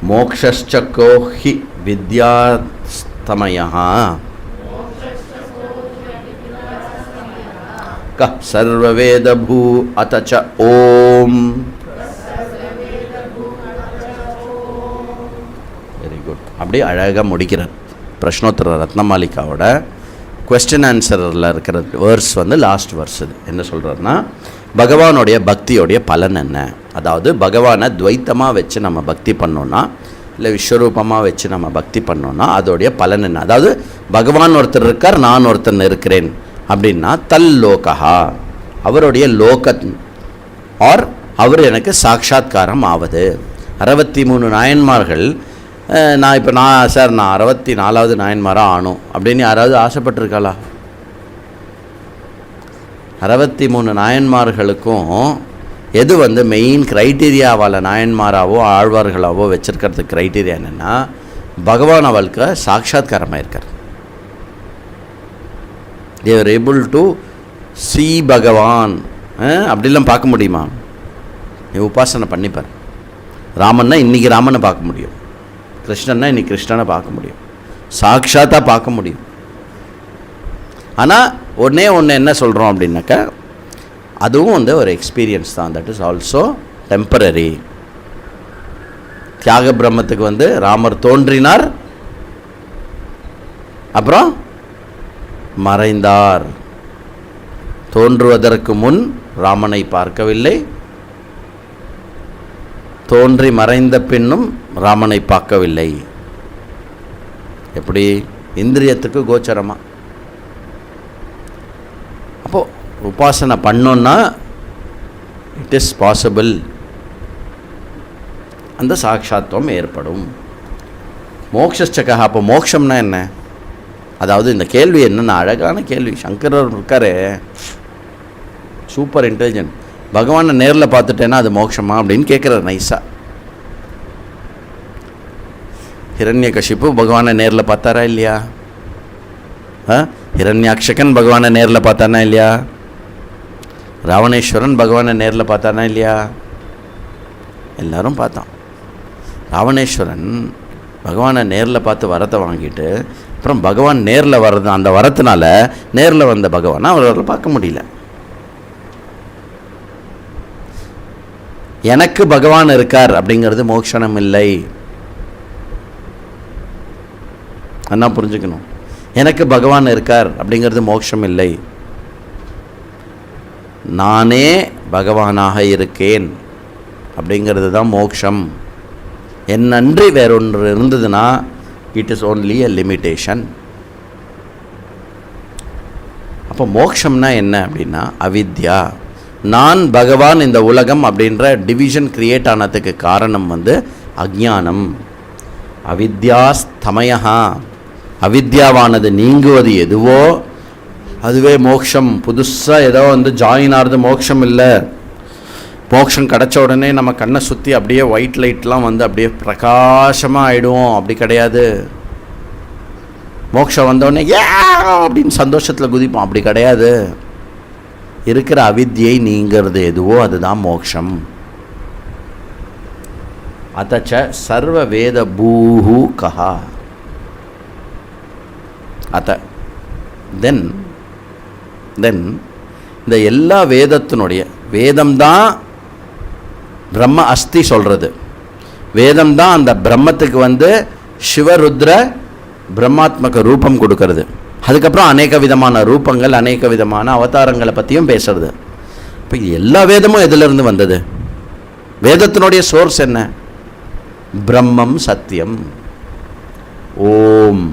Speaker 1: மோக்ஷஸ்ச கோஹி வித்யாஸ்தமயः கஹ் சர்வவேதபூ அத ச ஓம். Very good. அப்படியே அழகாக முடிக்கிறார். பிரஷ்னோத்தர ரத்னமாலிகாவோட கொஸ்டின் ஆன்சரில் இருக்கிற வேர்ஸ் வந்து லாஸ்ட் வேர்ஸ். இது என்ன சொல்கிறாருன்னா, பகவானுடைய பக்தியோடைய பலன் என்ன, அதாவது பகவானை துவைத்தமாக வச்சு நம்ம பக்தி பண்ணோன்னா, இல்லை விஸ்வரூபமாக வச்சு நம்ம பக்தி பண்ணோன்னா அதோடைய பலன் என்ன. அதாவது பகவான் ஒருத்தர் இருக்கார், நான் ஒருத்தன் இருக்கிறேன் அப்படின்னா தல்லோகா, அவருடைய லோக ஆர் அவர் எனக்கு சாட்சாத்காரம் ஆவது. 63 நாயன்மார்கள் நான் இப்போ சார் நான் 64வது நாயன்மாராக ஆனோம் அப்படின்னு யாராவது ஆசைப்பட்டிருக்காளா? 63 நாயன்மார்களுக்கும் எது வந்து மெயின் க்ரைட்டீரியாவால் நாயன்மாராவோ ஆழ்வார்களாவோ வச்சுருக்கிறதுக்கு க்ரைட்டீரியா என்னென்னா, பகவான் அவளுக்கு சாட்சாத்காரமாக இருக்கார். They are able to C பகவான். அப்படிலாம் பார்க்க முடியுமா? நீ உபாசனை பண்ணிப்பார். ராமன்னா இன்றைக்கி ராமனை பார்க்க முடியும், கிருஷ்ணன்னா இன்றைக்கி கிருஷ்ணனை பார்க்க முடியும், சாட்சாத்தாக பார்க்க முடியும். ஆனால் ஒன்று என்ன சொல்கிறோம் அப்படின்னாக்கா, அதுவும் வந்து ஒரு எக்ஸ்பீரியன்ஸ் தான். That is also temporary. தியாக பிரம்மத்துக்கு வந்து ராமர் தோன்றினார், அப்புறம் மறைந்தார். தோன்றுவதற்கு முன் ராமனை பார்க்கவில்லை, தோன்றி மறைந்த பின்னும் ராமனை பார்க்கவில்லை. எப்படி? இந்திரியத்துக்கு கோச்சரமா. அப்போது உபாசனை பண்ணோன்னா இட் இஸ் பாசிபிள், அந்த சாட்சாத்துவம் ஏற்படும். மோக்ஷச்சகா. அப்போ மோக்ஷம்னா என்ன? அதாவது இந்த கேள்வி என்னென்ன அழகான கேள்வி. சங்கரர் இருக்காரு, சூப்பர் இன்டெலிஜென்ட். பகவானை நேரில் பார்த்துட்டேன்னா அது மோட்சமா அப்படின்னு கேட்குறாரு நைஸாக. ஹிரண்யகசிப்பு பகவானை நேரில் பார்த்தாரா இல்லையா? ஹிரண்யாக்ஷகன் பகவானை நேரில் பார்த்தானா இல்லையா? ராவணேஸ்வரன் பகவானை நேரில் பார்த்தானா இல்லையா? எல்லாரும் பார்த்தான். ராவணேஸ்வரன் பகவானை நேரில் பார்த்து வரத்தை வாங்கிட்டு அப்புறம் பகவான் நேரில் வர்றது, அந்த வரத்தினால நேரில் வந்த பகவானை அவரால் பார்க்க முடியல. எனக்கு பகவான் இருக்கார் அப்படிங்கிறது மோட்சணம் இல்லை. என்ன புரிஞ்சுக்கணும்? எனக்கு பகவான் இருக்கார் அப்படிங்கிறது மோட்சம் இல்லை. நானே பகவானாக இருக்கேன் அப்படிங்கிறது தான் மோட்சம். என் நன்றி வேறொன்று இருந்ததுன்னா it is only a limitation. அப்போ மோட்சம்னா என்ன அப்படின்னா அவித்யா. நான் பகவான் இந்த உலகம் அப்படின்ற டிவிஷன் கிரியேட் ஆனதுக்கு காரணம் வந்து அஜ்ஞானம். அவித்யாஸ்தமயா. அவித்யாவானது நீங்குவது எதுவோ அதுவே மோட்சம். புதுசாக ஏதோ வந்து ஜாயின் ஆகிறது மோட்சம் இல்லை. மோட்சம் கிடச்ச உடனே நம்ம கண்ணை சுற்றி அப்படியே ஒயிட் லைட்லாம் வந்து அப்படியே பிரகாசமாக ஆகிடுவோம், அப்படி கிடையாது. மோட்சம் வந்தோடனே ஏ அப்படின்னு சந்தோஷத்தில் குதிப்போம், அப்படி கிடையாது. இருக்கிற அவித்யை நீங்கிறது எதுவோ அதுதான் மோட்சம். அதச்ச சர்வ வேத பூஹு கஹா. அத தென் இந்த எல்லா வேதத்தினுடைய வேதம்தான் பிரம்ம அஸ்தி சொல்கிறது. வேதம்தான் அந்த பிரம்மத்துக்கு வந்து சிவருத்ர பிரம்மாத்மக ரூபம் கொடுக்கறது. அதுக்கப்புறம் அநேக விதமான ரூபங்கள், அநேக விதமான அவதாரங்களை பற்றியும் பேசுறது. இப்போ எல்லா வேதமும் எதிலிருந்து வந்தது? வேதத்தினுடைய சோர்ஸ் என்ன? பிரம்மம் சத்தியம். ஓம்.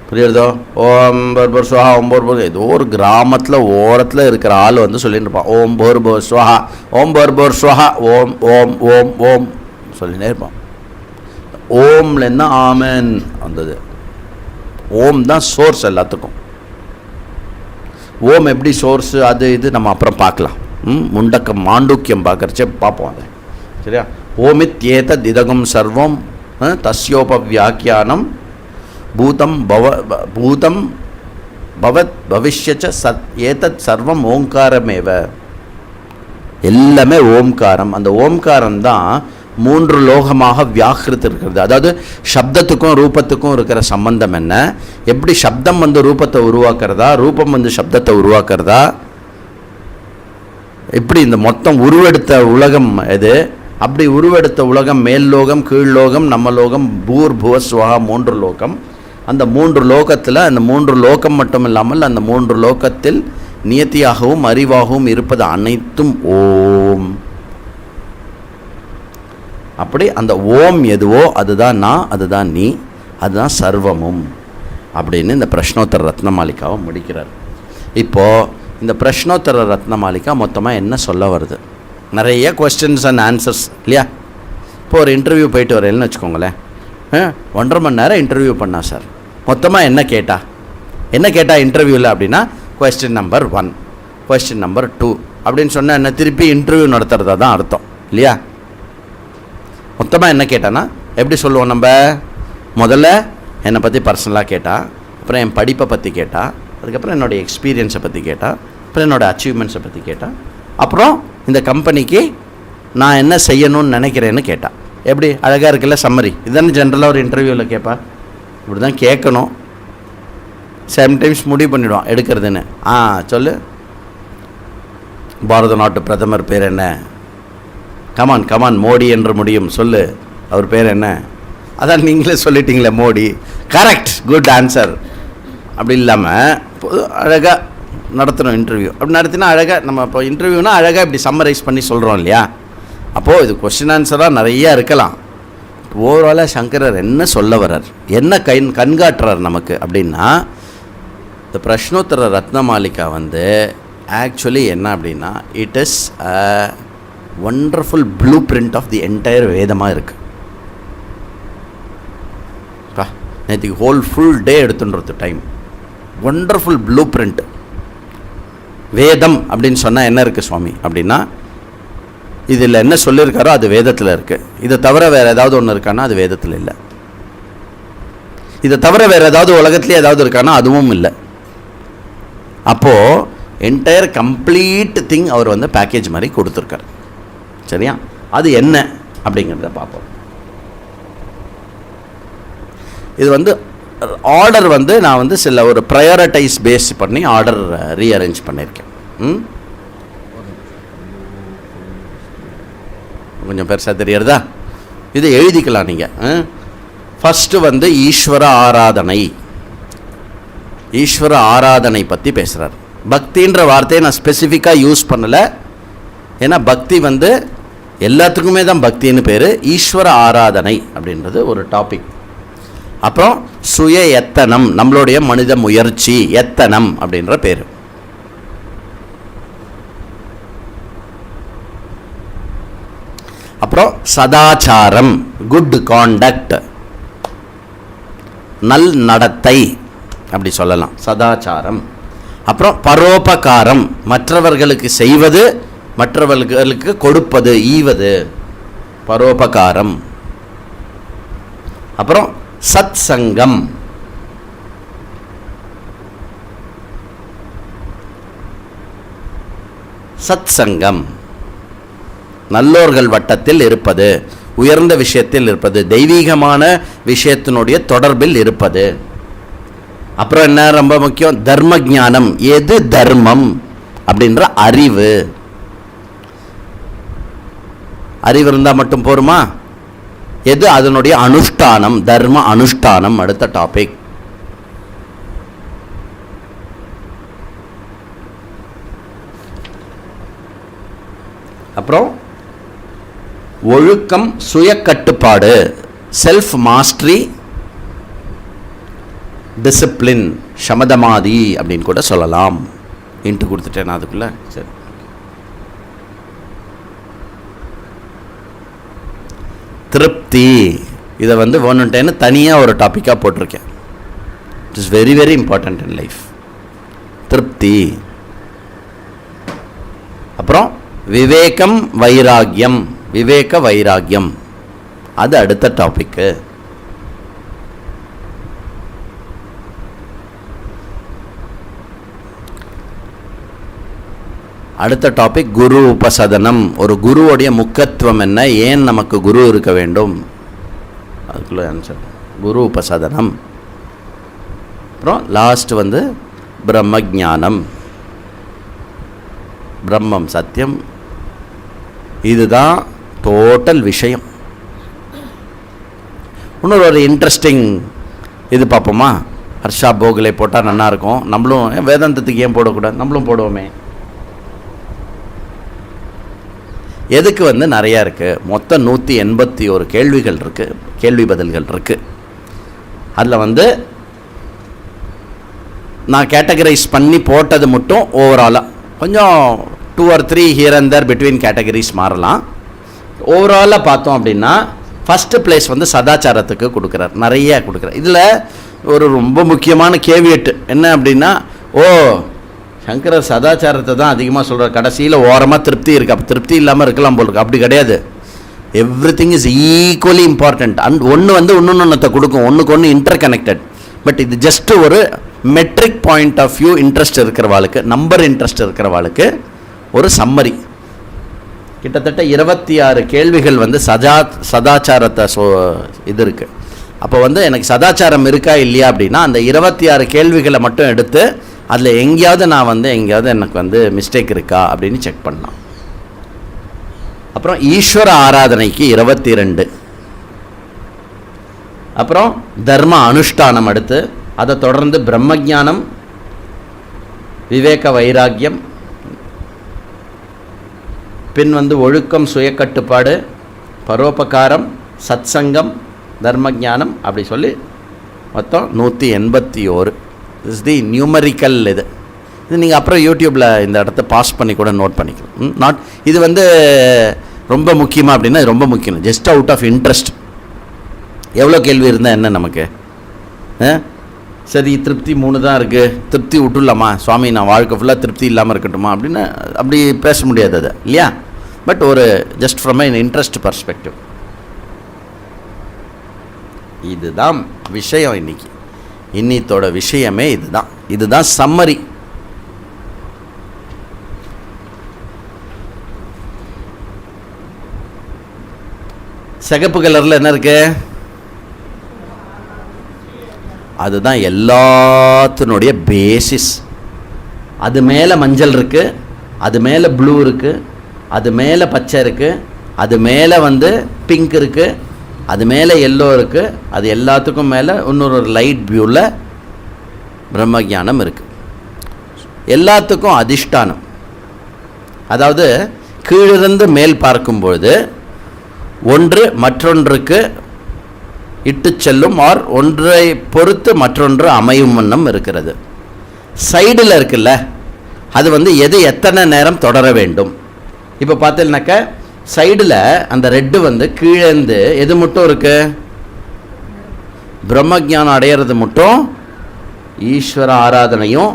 Speaker 1: புரியுறதோ? ஓம் பர்பர் சுவஹா, ஓம் போர் ஏதோ ஒரு கிராமத்தில் ஓரத்தில் இருக்கிற ஆள் வந்து சொல்லிட்டு இருப்பான், ஓம் போர் போர் சுவஹா, ஓம் பர்பர் சுவஹா, ஓம் ஓம் ஓம் ஓம் சொல்லினே இருப்பான். ஓம்லேருந்து ஆமன் வந்தது. ஓம் தான் சோர்ஸ் எல்லாத்துக்கும். ஓம் எப்படி சோர்ஸு அது இது நம்ம அப்புறம் பார்க்கலாம். முண்டக்கம் மாண்டூக்கியம் பார்க்குறச்சே பார்ப்போம் அதை. சரியா? ஓமித் ஏதத் இதகம் சர்வம் தஸ்யோபவியாக்கியானம் பூதம் பவத் பவிஷ்யச்ச சத் ஏதத் சர்வம் ஓங்காரமேவ. எல்லாமே ஓம்காரம். அந்த ஓம்காரம் தான் 3 லோகமாக வியாகிருத்து இருக்கிறது. அதாவது சப்தத்துக்கும் ரூபத்துக்கும் இருக்கிற சம்பந்தம் என்ன, எப்படி சப்தம் வந்து ரூபத்தை உருவாக்குறதா, ரூபம் வந்து சப்தத்தை உருவாக்குறதா, எப்படி இந்த மொத்தம் உருவெடுத்த உலகம் எது, அப்படி உருவெடுத்த உலகம் மேல் லோகம், கீழ் லோகம், நம்ம லோகம், பூர் புவஸ்வகா 3 லோகம். அந்த 3 லோகத்தில் அந்த 3 லோகம் மட்டும் இல்லாமல் அந்த 3 லோகத்தில் நியத்தியாகவும் அறிவாகவும் இருப்பது அனைத்தும் ஓம். அப்படி அந்த ஓம் எதுவோ அதுதான் நான், அதுதான் நீ, அதுதான் சர்வமும் அப்படின்னு இந்த பிரஷ்னோத்தர ரத்னமாலிகாவை முடிக்கிறார். இப்போது இந்த பிரஷ்னோத்தர ரத்னமாலிகா மொத்தமாக என்ன சொல்ல வருது? நிறைய கொஸ்டின்ஸ் அண்ட் ஆன்சர்ஸ் இல்லையா? இப்போ ஒரு இன்டர்வியூ போயிட்டு வரேன்னு வச்சுக்கோங்களேன், 1.5 மணி நேரம் இன்டர்வியூ பண்ணா சார். மொத்தமாக என்ன கேட்டா இன்டர்வியூவில் அப்படின்னா கொஸ்டின் நம்பர் 1, கொஸ்டின் நம்பர் 2 அப்படின்னு சொன்னால் என்ன, திருப்பி இன்டர்வியூ நடத்துகிறதா தான் அர்த்தம் இல்லையா? மொத்தமாக என்ன கேட்டான்னா எப்படி சொல்லுவோம் நம்ம? முதல்ல என்னை பற்றி பர்சனலாக கேட்டா, அப்புறம் என் படிப்பை பற்றி கேட்டா, அதுக்கப்புறம் என்னோடய எக்ஸ்பீரியன்ஸை பற்றி கேட்டா, அப்புறம் என்னோடய அச்சீவ்மெண்ட்ஸை பற்றி கேட்டா, அப்புறம் இந்த கம்பெனிக்கு நான் என்ன செய்யணும்னு நினைக்கிறேன்னு கேட்டா. எப்படி அழகாக இருக்குல்ல சம்மரி? இதுதானே ஜென்ரலாக ஒரு இன்டர்வியூவில் கேட்பா. இப்படி தான் கேட்கணும். சம்டைம்ஸ் முடிவு பண்ணிவிடுவான் எடுக்கிறதுன்னு. சொல்லு, பாரத நாட்டு பிரதமர் பேர் என்ன? கமான் மோடி என்று முடியும், சொல்லு அவர் பேர் என்ன? அதான் நீங்களே சொல்லிட்டீங்களே மோடி, கரெக்ட், குட் ஆன்சர். அப்படி இல்லாமல் அழகாக நடத்தணும் இன்டர்வியூ. அப்படி நடத்தினா அழகாக நம்ம இப்போ இன்டர்வியூனா அழகாக இப்படி சம்மரைஸ் பண்ணி சொல்கிறோம் இல்லையா? அப்போது இது கொஸ்டின் ஆன்சராக நிறையா இருக்கலாம். ஓவராலாக சங்கரர் என்ன சொல்ல வர்றார், என்ன கண்காட்டுறார் நமக்கு அப்படின்னா, இந்த பிரஷ்னோத்தர ரத்னமாலிகா வந்து ஆக்சுவலி என்ன அப்படின்னா, it is a wonderful blueprint of the entire வேதமாக இருக்குது. நேற்றுக்கு ஹோல் ஃபுல் டே எடுத்துன்றது டைம். Wonderful blueprint. வேதம் அப்படின்னு சொன்னால் என்ன இருக்குது சுவாமி அப்படின்னா, இதில் என்ன சொல்லியிருக்காரோ அது வேதத்தில் இருக்குது. இதை தவிர வேறு ஏதாவது ஒன்று இருக்கான்னா அது வேதத்தில் இல்லை. இதை தவிர வேறு ஏதாவது உலகத்துலேயே ஏதாவது இருக்கான்னா அதுவும் இல்லை. அப்போது என்டையர் கம்ப்ளீட் திங் அவர் வந்து பேக்கேஜ் மாதிரி கொடுத்துருக்கார். சரியா? அது என்ன அப்படிங்கிறத பார்ப்போம். இது வந்து ஆர்டர் வந்து நான் வந்து சில ஒரு ப்ரையாரிட்டைஸ் பேஸ் பண்ணி ஆர்டர் ரீஅரேஞ்ச் பண்ணியிருக்கேன். கொஞ்சம் பெருசாக தெரியறதா? இது எழுதிக்கலாம் நீங்கள். ஃபஸ்ட்டு வந்து ஈஸ்வர ஆராதனை. ஈஸ்வர ஆராதனை பற்றி பேசுகிறார். பக்தின்ற வார்த்தையை நான் ஸ்பெசிஃபிக்காக யூஸ் பண்ணலை, ஏன்னா பக்தி வந்து எல்லாத்துக்குமே தான் பக்தின்னு பேர். ஈஸ்வர ஆராதனை அப்படின்றது ஒரு டாபிக். அப்புறம் சுய எத்தனம், நம்மளுடைய மனித முயற்சி, எத்தனம் அப்படின்ற பேர். அப்புறம் சதாச்சாரம், குட் காண்டக்ட், நல் நடத்தை அப்படி சொல்லலாம், சதாச்சாரம். அப்புறம் பரோபகாரம், மற்றவர்களுக்கு செய்வது, மற்றவர்களுக்கு கொடுப்பது, ஈவது, பரோபகாரம். அப்புறம் சத் சங்கம், சத் சங்கம் நல்லோர்கள் வட்டத்தில் இருப்பது, உயர்ந்த விஷயத்தில் இருப்பது, தெய்வீகமான விஷயத்தினுடைய தொடர்பில் இருப்பது. அப்புறம் என்ன ரொம்ப முக்கியம், தர்ம ஞானம், எது தர்மம் அப்படின்ற அறிவு. அறிவு இருந்தால் மட்டும் போருமா? எது அதனுடைய அனுஷ்டானம், தர்ம அனுஷ்டானம் அடுத்த டாபிக். அப்புறம் ஒழுக்கம், சுய கட்டுப்பாடு, செல்ஃப் மாஸ்டரி, டிசிப்ளின், சமதமாதி அப்படின்னு கூட சொல்லலாம். இன்ட்டு கொடுத்துட்டேன் அதுக்குள்ள. சரி, திருப்தி, இதை வந்து வேணுன்ட்டேன்னு தனியாக ஒரு டாப்பிக்காக போட்டிருக்கேன். It is very very important in life, திருப்தி. அப்புறம் விவேகம், வைராக்கியம், விவேக வைராக்கியம் அது அடுத்த டாபிக்கு. அடுத்த டாபிக் குரு உபசதனம். ஒரு குருவோடைய முக்கியத்துவம் என்ன, ஏன் நமக்கு குரு இருக்க வேண்டும், அதுக்குள்ள ஆன்சர் குரு உபசதனம். அப்புறம் லாஸ்ட் வந்து பிரம்மஜானம், பிரம்மம் சத்தியம். இதுதான் டோட்டல் விஷயம். இன்னொரு ஒரு இன்ட்ரெஸ்டிங் இது பார்ப்போமா? ஹர்ஷா போகலை போட்டால் நல்லாயிருக்கும். நம்மளும் வேதாந்தத்துக்கு ஏன் போடக்கூடாது, நம்மளும் போடுவோமே. எதுக்கு வந்து நிறையா இருக்குது, மொத்தம் 181 கேள்விகள் இருக்குது, கேள்வி பதில்கள் இருக்குது. அதில் வந்து நான் கேட்டகரைஸ் பண்ணி போட்டது மட்டும் ஓவராலாக கொஞ்சம் 2 or 3 here and there between categories மாறலாம். ஓவராலாக பார்த்தோம் அப்படின்னா ஃபஸ்ட்டு பிளேஸ் வந்து சதாச்சாரத்துக்கு கொடுக்குறார், நிறைய கொடுக்குறார். இதில் ஒரு ரொம்ப முக்கியமான கேவியட் என்ன அப்படின்னா, சங்கரர் சதாச்சாரத்தை தான் அதிகமாக சொல்கிறார், கடைசியில் ஓரமாக திருப்தி இருக்குது, அப்போ திருப்தி இல்லாமல் இருக்கலாம் போல் இருக்கு. அப்படி கிடையாது. Everything is equally important. ஒன்று வந்து ஒன்றொன்றத்தை கொடுக்கும், ஒன்றுக்கு ஒன்று இன்டர் கனெக்டட். பட் இது ஜஸ்ட்டு ஒரு metric point of view, interest இருக்கிறவாளுக்கு, நம்பர் இன்ட்ரெஸ்ட் இருக்கிறவாளுக்கு ஒரு சம்மரி. கிட்டத்தட்ட 26 கேள்விகள் வந்து சதாச்சாரத்தை இது இருக்குது. அப்போ வந்து எனக்கு சதாச்சாரம் இருக்கா இல்லையா அப்படின்னா அந்த 26 கேள்விகளை மட்டும் எடுத்து அதில் எங்கேயாவது எனக்கு வந்து மிஸ்டேக் இருக்கா அப்படின்னு செக் பண்ணலாம். அப்புறம் ஈஸ்வர ஆராதனைக்கு 22, அப்புறம் தர்ம அனுஷ்டானம் அடுத்து, அதை தொடர்ந்து பிரம்மஜானம், விவேக வைராக்கியம், பின் வந்து ஒழுக்கம், சுயக்கட்டுப்பாடு, பரோபகாரம், சத்சங்கம், தர்மஜானம், அப்படி சொல்லி மொத்தம் 181. Is the numerical. இது நீங்கள் அப்புறம் யூடியூப்பில் இந்த இடத்த பாஸ் பண்ணி கூட நோட் பண்ணிக்கலாம். இது வந்து ரொம்ப முக்கியமாக அப்படின்னா ரொம்ப முக்கியம், ஜஸ்ட் அவுட் ஆஃப் இன்ட்ரெஸ்ட். எவ்வளோ கேள்வி இருந்தால் என்ன நமக்கு? சரி, திருப்தி 3 தான் இருக்குது, திருப்தி விட்டுலாமா சுவாமி, நான் வாழ்க்கை ஃபுல்லாக திருப்தி இல்லாமல் இருக்கட்டுமா அப்படின்னு அப்படி பேச முடியாது அது, இல்லையா? பட் ஒரு just from an interest perspective. இதுதான் விஷயம். இன்னித்தோட விஷயமே இதுதான் சம்மரி. சிகப்பு கலரில் என்ன இருக்கு? அதுதான் எல்லாத்தினுடைய பேசிஸ். அது மேலே மஞ்சள் இருக்குது, அது மேலே ப்ளூ இருக்குது, அது மேலே பச்சை இருக்குது, அது மேலே வந்து பிங்க் இருக்குது, அது மேலே எல்லோ இருக்குது, அது எல்லாத்துக்கும் மேலே இன்னொரு லைட் ப்ளூவில் பிரம்மஜானம் இருக்குது. எல்லாத்துக்கும் அதிஷ்டானம், அதாவது கீழிருந்து மேல் பார்க்கும்பொழுது ஒன்று மற்றொன்றுக்கு இட்டு செல்லும், ஆர் ஒன்றை பொறுத்து மற்றொன்று அமையும் வண்ணம் இருக்கிறது. சைடில் இருக்குல்ல, அது வந்து எது எத்தனை நேரம் தொடர வேண்டும். இப்போ பார்த்தீங்கன்னாக்க சைடில் அந்த ரெட்டு வந்து கீழேந்து எது மட்டும் இருக்கு? பிரம்மஜானம் அடையிறது மட்டும் ஈஸ்வர ஆராதனையும்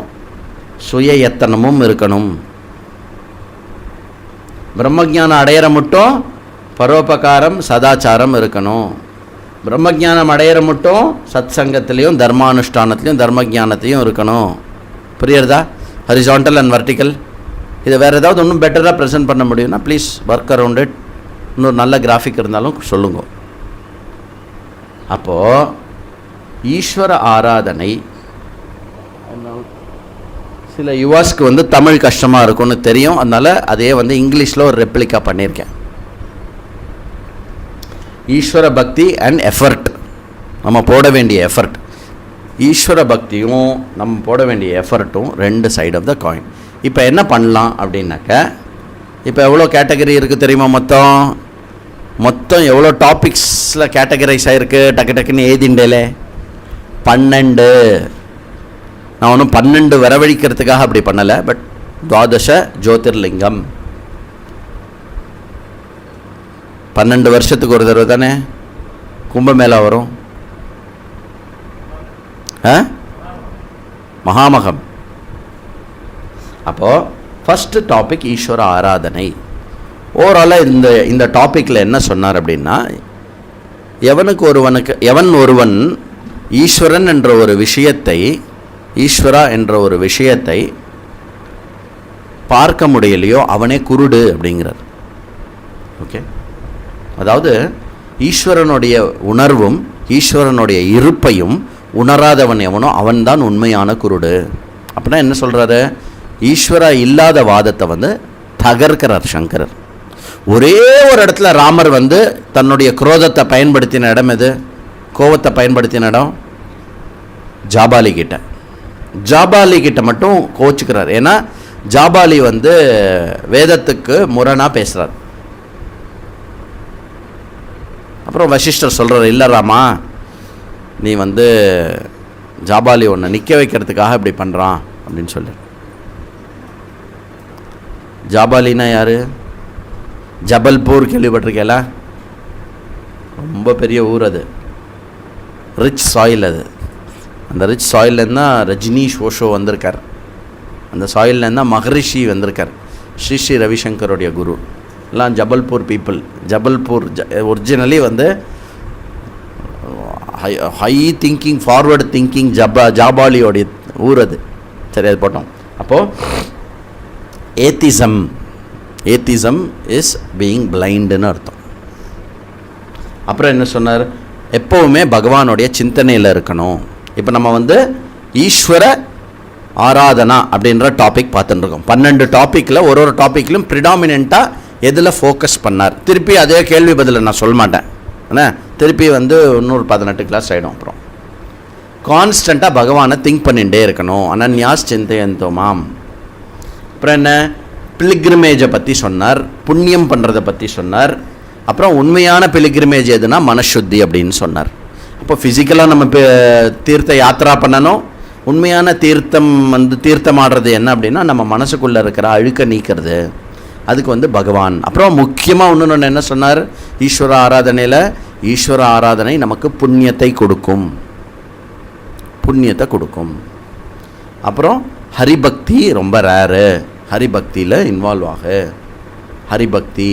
Speaker 1: சுய யத்தனமும் இருக்கணும். பிரம்மஜானம் அடையிற மட்டும் பரோபகாரம் சதாச்சாரம் இருக்கணும். பிரம்மஜானம் அடையிற மட்டும் சத் சங்கத்திலையும் தர்மானுஷ்டானத்திலையும் தர்மஜானத்தையும் இருக்கணும். புரியுறதா? Horizontal and vertical. இதை வேறு ஏதாவது ஒன்றும் பெட்டராக ப்ரெசென்ட் பண்ண முடியும்னா ப்ளீஸ் ஒர்க் அரவுண்ட் இட். இன்னொரு நல்ல கிராஃபிக் இருந்தாலும் சொல்லுங்க. அப்போது ஈஸ்வர ஆராதனை சில யுவாஸ்க்கு வந்து தமிழ் கஷ்டமாக இருக்கும்னு தெரியும், அதனால் அதே வந்து இங்கிலீஷில் ஒரு ரெப்ளிகா பண்ணியிருக்கேன். ஈஸ்வர பக்தி அண்ட் எஃபர்ட், நம்ம போட வேண்டிய எஃபர்ட். ஈஸ்வர பக்தியும் நம்ம போட வேண்டிய எஃபர்ட்டும் 2 சைடு ஆஃப் த காயின். இப்போ என்ன பண்ணலாம் அப்படின்னாக்க, இப்போ எவ்வளோ கேட்டகரி இருக்குது தெரியுமா? மொத்தம் எவ்வளோ டாபிக்ஸில் கேட்டகரைஸ் ஆகிருக்கு? டக்குன்னு ஏதிண்டேலே 12. நான் ஒன்றும் 12 வரவழிக்கிறதுக்காக அப்படி பண்ணலை, பட் துவாதச ஜோதிர்லிங்கம் 12 வருஷத்துக்கு ஒரு தடவை தானே கும்பமேளா வரும். மகாமகம். அப்போது ஃபஸ்ட்டு டாபிக் ஈஸ்வர ஆராதனை. ஓவராலாக இந்த டாப்பிக்கில் என்ன சொன்னார் அப்படின்னா, எவன் ஒருவன் ஈஸ்வரன் என்ற ஒரு விஷயத்தை, ஈஸ்வரா என்ற ஒரு விஷயத்தை பார்க்க முடியலையோ அவனே குருடு அப்படிங்கிறார். ஓகே, அதாவது ஈஸ்வரனுடைய உணர்வும் ஈஸ்வரனுடைய இருப்பையும் உணராதவன் எவனோ அவன்தான் உண்மையான குருடு. அப்படின்னா என்ன சொல்கிறாரு? ஈஸ்வரா இல்லாத வாதத்தை தகர்க்கிறார் சங்கரர். ஒரே ஒரு இடத்துல ராமர் தன்னுடைய குரோதத்தை பயன்படுத்தின இடம் எது? கோபத்தை பயன்படுத்தின இடம் ஜாபாலி கிட்ட. ஜாபாலி கிட்ட மட்டும் கோச்சுக்கிறார். ஏன்னா ஜாபாலி வேதத்துக்கு முரணாக பேசுகிறார். அப்புறம் வசிஷ்டர் சொல்கிறார், இல்லை ராமா, நீ ஜாபாலி ஒன்று நிற்க வைக்கிறதுக்காக இப்படி பண்ணுறான் அப்படின்னு சொல்லி. ஜாபாலினா யார்? ஜபல்பூர் கேள்விப்பட்டிருக்கேல? ரொம்ப பெரிய ஊர் அது, ரிச் சாயில் அது. அந்த ரிச் சாயில்லேருந்து தான் ரஜினீஷ் ஓஷோ வந்திருக்கார். அந்த சாயில்லேருந்து தான் மகரிஷி வந்திருக்கார், ஸ்ரீ ஸ்ரீ ரவிசங்கருடைய குரு. எல்லாம் Jabalpur people. Jabalpur originally high thinking, forward thinking ஜாபாலியோடைய ஊர் அது. சரி, அது போட்டோம். அப்போது ஏத்திசம் இஸ் பீயிங் பிளைண்டுன்னு அர்த்தம். அப்புறம் என்ன சொன்னார்? எப்போவுமே பகவானுடைய சிந்தனையில் இருக்கணும். இப்போ நம்ம ஈஸ்வர ஆராதனா அப்படின்ற டாபிக் பார்த்துட்டுருக்கோம். 12 டாப்பிக்கில் ஒரு டாப்பிக்லையும் ப்ரிடாமினெண்ட்டாக எதில் ஃபோக்கஸ் பண்ணார். திருப்பி அதே கேள்வி பதில் நான் சொல்ல மாட்டேன். ஆனால் திருப்பி இன்னொரு 18 கிளாஸ் ஆகிடும். அப்புறம் கான்ஸ்டண்ட்டாக பகவானை திங்க் பண்ணிகிட்டே இருக்கணும். அனன்யாஸ் சிந்தையந்தோமாம். அப்புறம் என்ன? பிலிக்ரிமேஜை பற்றி சொன்னார், புண்ணியம் பண்ணுறதை பற்றி சொன்னார். அப்புறம் உண்மையான பிலிக்ரிமேஜ் எதுனா மனசுத்தி அப்படின்னு சொன்னார். அப்போ ஃபிசிக்கலாக நம்ம தீர்த்த யாத்திரா பண்ணணும். உண்மையான தீர்த்தம் தீர்த்தம் ஆடுறது என்ன அப்படின்னா நம்ம மனசுக்குள்ளே இருக்கிற அழுக்க நீக்கிறது. அதுக்கு பகவான். அப்புறம் முக்கியமாக ஒன்று என்ன சொன்னார்? ஈஸ்வர ஆராதனையில் ஈஸ்வர ஆராதனை நமக்கு புண்ணியத்தை கொடுக்கும். அப்புறம் ஹரிபக்தி ரொம்ப ரேரு. ஹரிபக்தியில் இன்வால்வ் ஆக. ஹரிபக்தி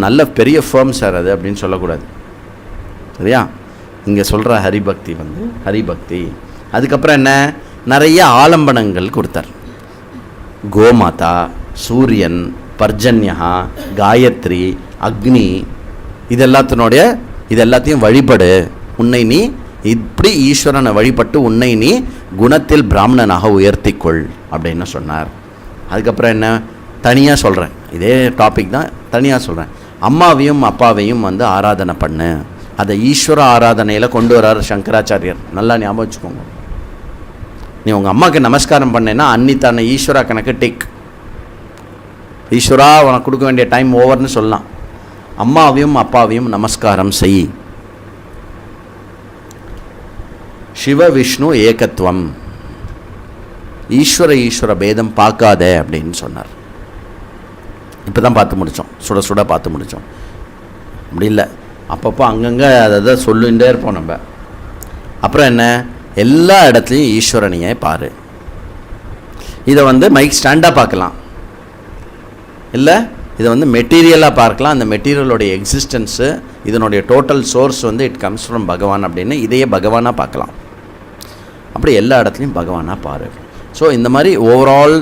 Speaker 1: நல்ல பெரிய ஃபேர்ம் சார் அது அப்படின்னு சொல்லக்கூடாது, சரியா? இங்கே சொல்கிற ஹரிபக்தி ஹரிபக்தி. அதுக்கப்புறம் என்ன? நிறைய ஆலம்பனங்கள் கொடுத்தார். கோமாதா, சூரியன், பர்ஜன்யா, காயத்ரி, அக்னி, இது எல்லாத்தையும் வழிபடு. உன்னை நீ இப்படி ஈஸ்வரனை வழிபட்டு உன்னை நீ குணத்தில் பிராமணனாக உயர்த்திக்கொள் அப்படின்னு சொன்னார். அதுக்கப்புறம் என்ன? தனியாக சொல்கிறேன், இதே டாபிக் தான், தனியாக சொல்கிறேன். அம்மாவையும் அப்பாவையும் ஆராதனை பண்ணு. அதை ஈஸ்வர ஆராதனையில் கொண்டு வர்றார் சங்கராச்சாரியர். நல்லா ஞாபகம் வச்சுக்கோங்க. நீ உங்கள் அம்மாவுக்கு நமஸ்காரம் பண்ணேன்னா அன்னித்தான ஈஸ்வரா கணக்கு டிக். ஈஸ்வரா உனக்கு கொடுக்க வேண்டிய டைம் ஓவர்னு சொல்லலாம். அம்மாவையும் அப்பாவையும் நமஸ்காரம் செய். சிவ விஷ்ணு ஏகத்துவம். ஈஸ்வர பேதம் பார்க்காத அப்படின்னு சொன்னார். இப்போ தான் பார்த்து முடித்தோம், சுட பார்த்து முடித்தோம். அப்படி இல்லை, அப்பப்போ அங்கங்கே அதை சொல்லிகிட்டே இருப்போம் நம்ம. அப்புறம் என்ன? எல்லா இடத்துலையும் ஈஸ்வரனையே பாரு. இதை மைக் ஸ்டாண்டாக பார்க்கலாம், இல்லை இதை மெட்டீரியலாக பார்க்கலாம். அந்த மெட்டீரியலோடைய எக்ஸிஸ்டன்ஸு, இதனுடைய total source it comes from பகவான் அப்படின்னு இதையே பகவானாக பார்க்கலாம். அப்படி எல்லா இடத்துலையும் பகவானாக பாரு. ஸோ இந்த மாதிரி overall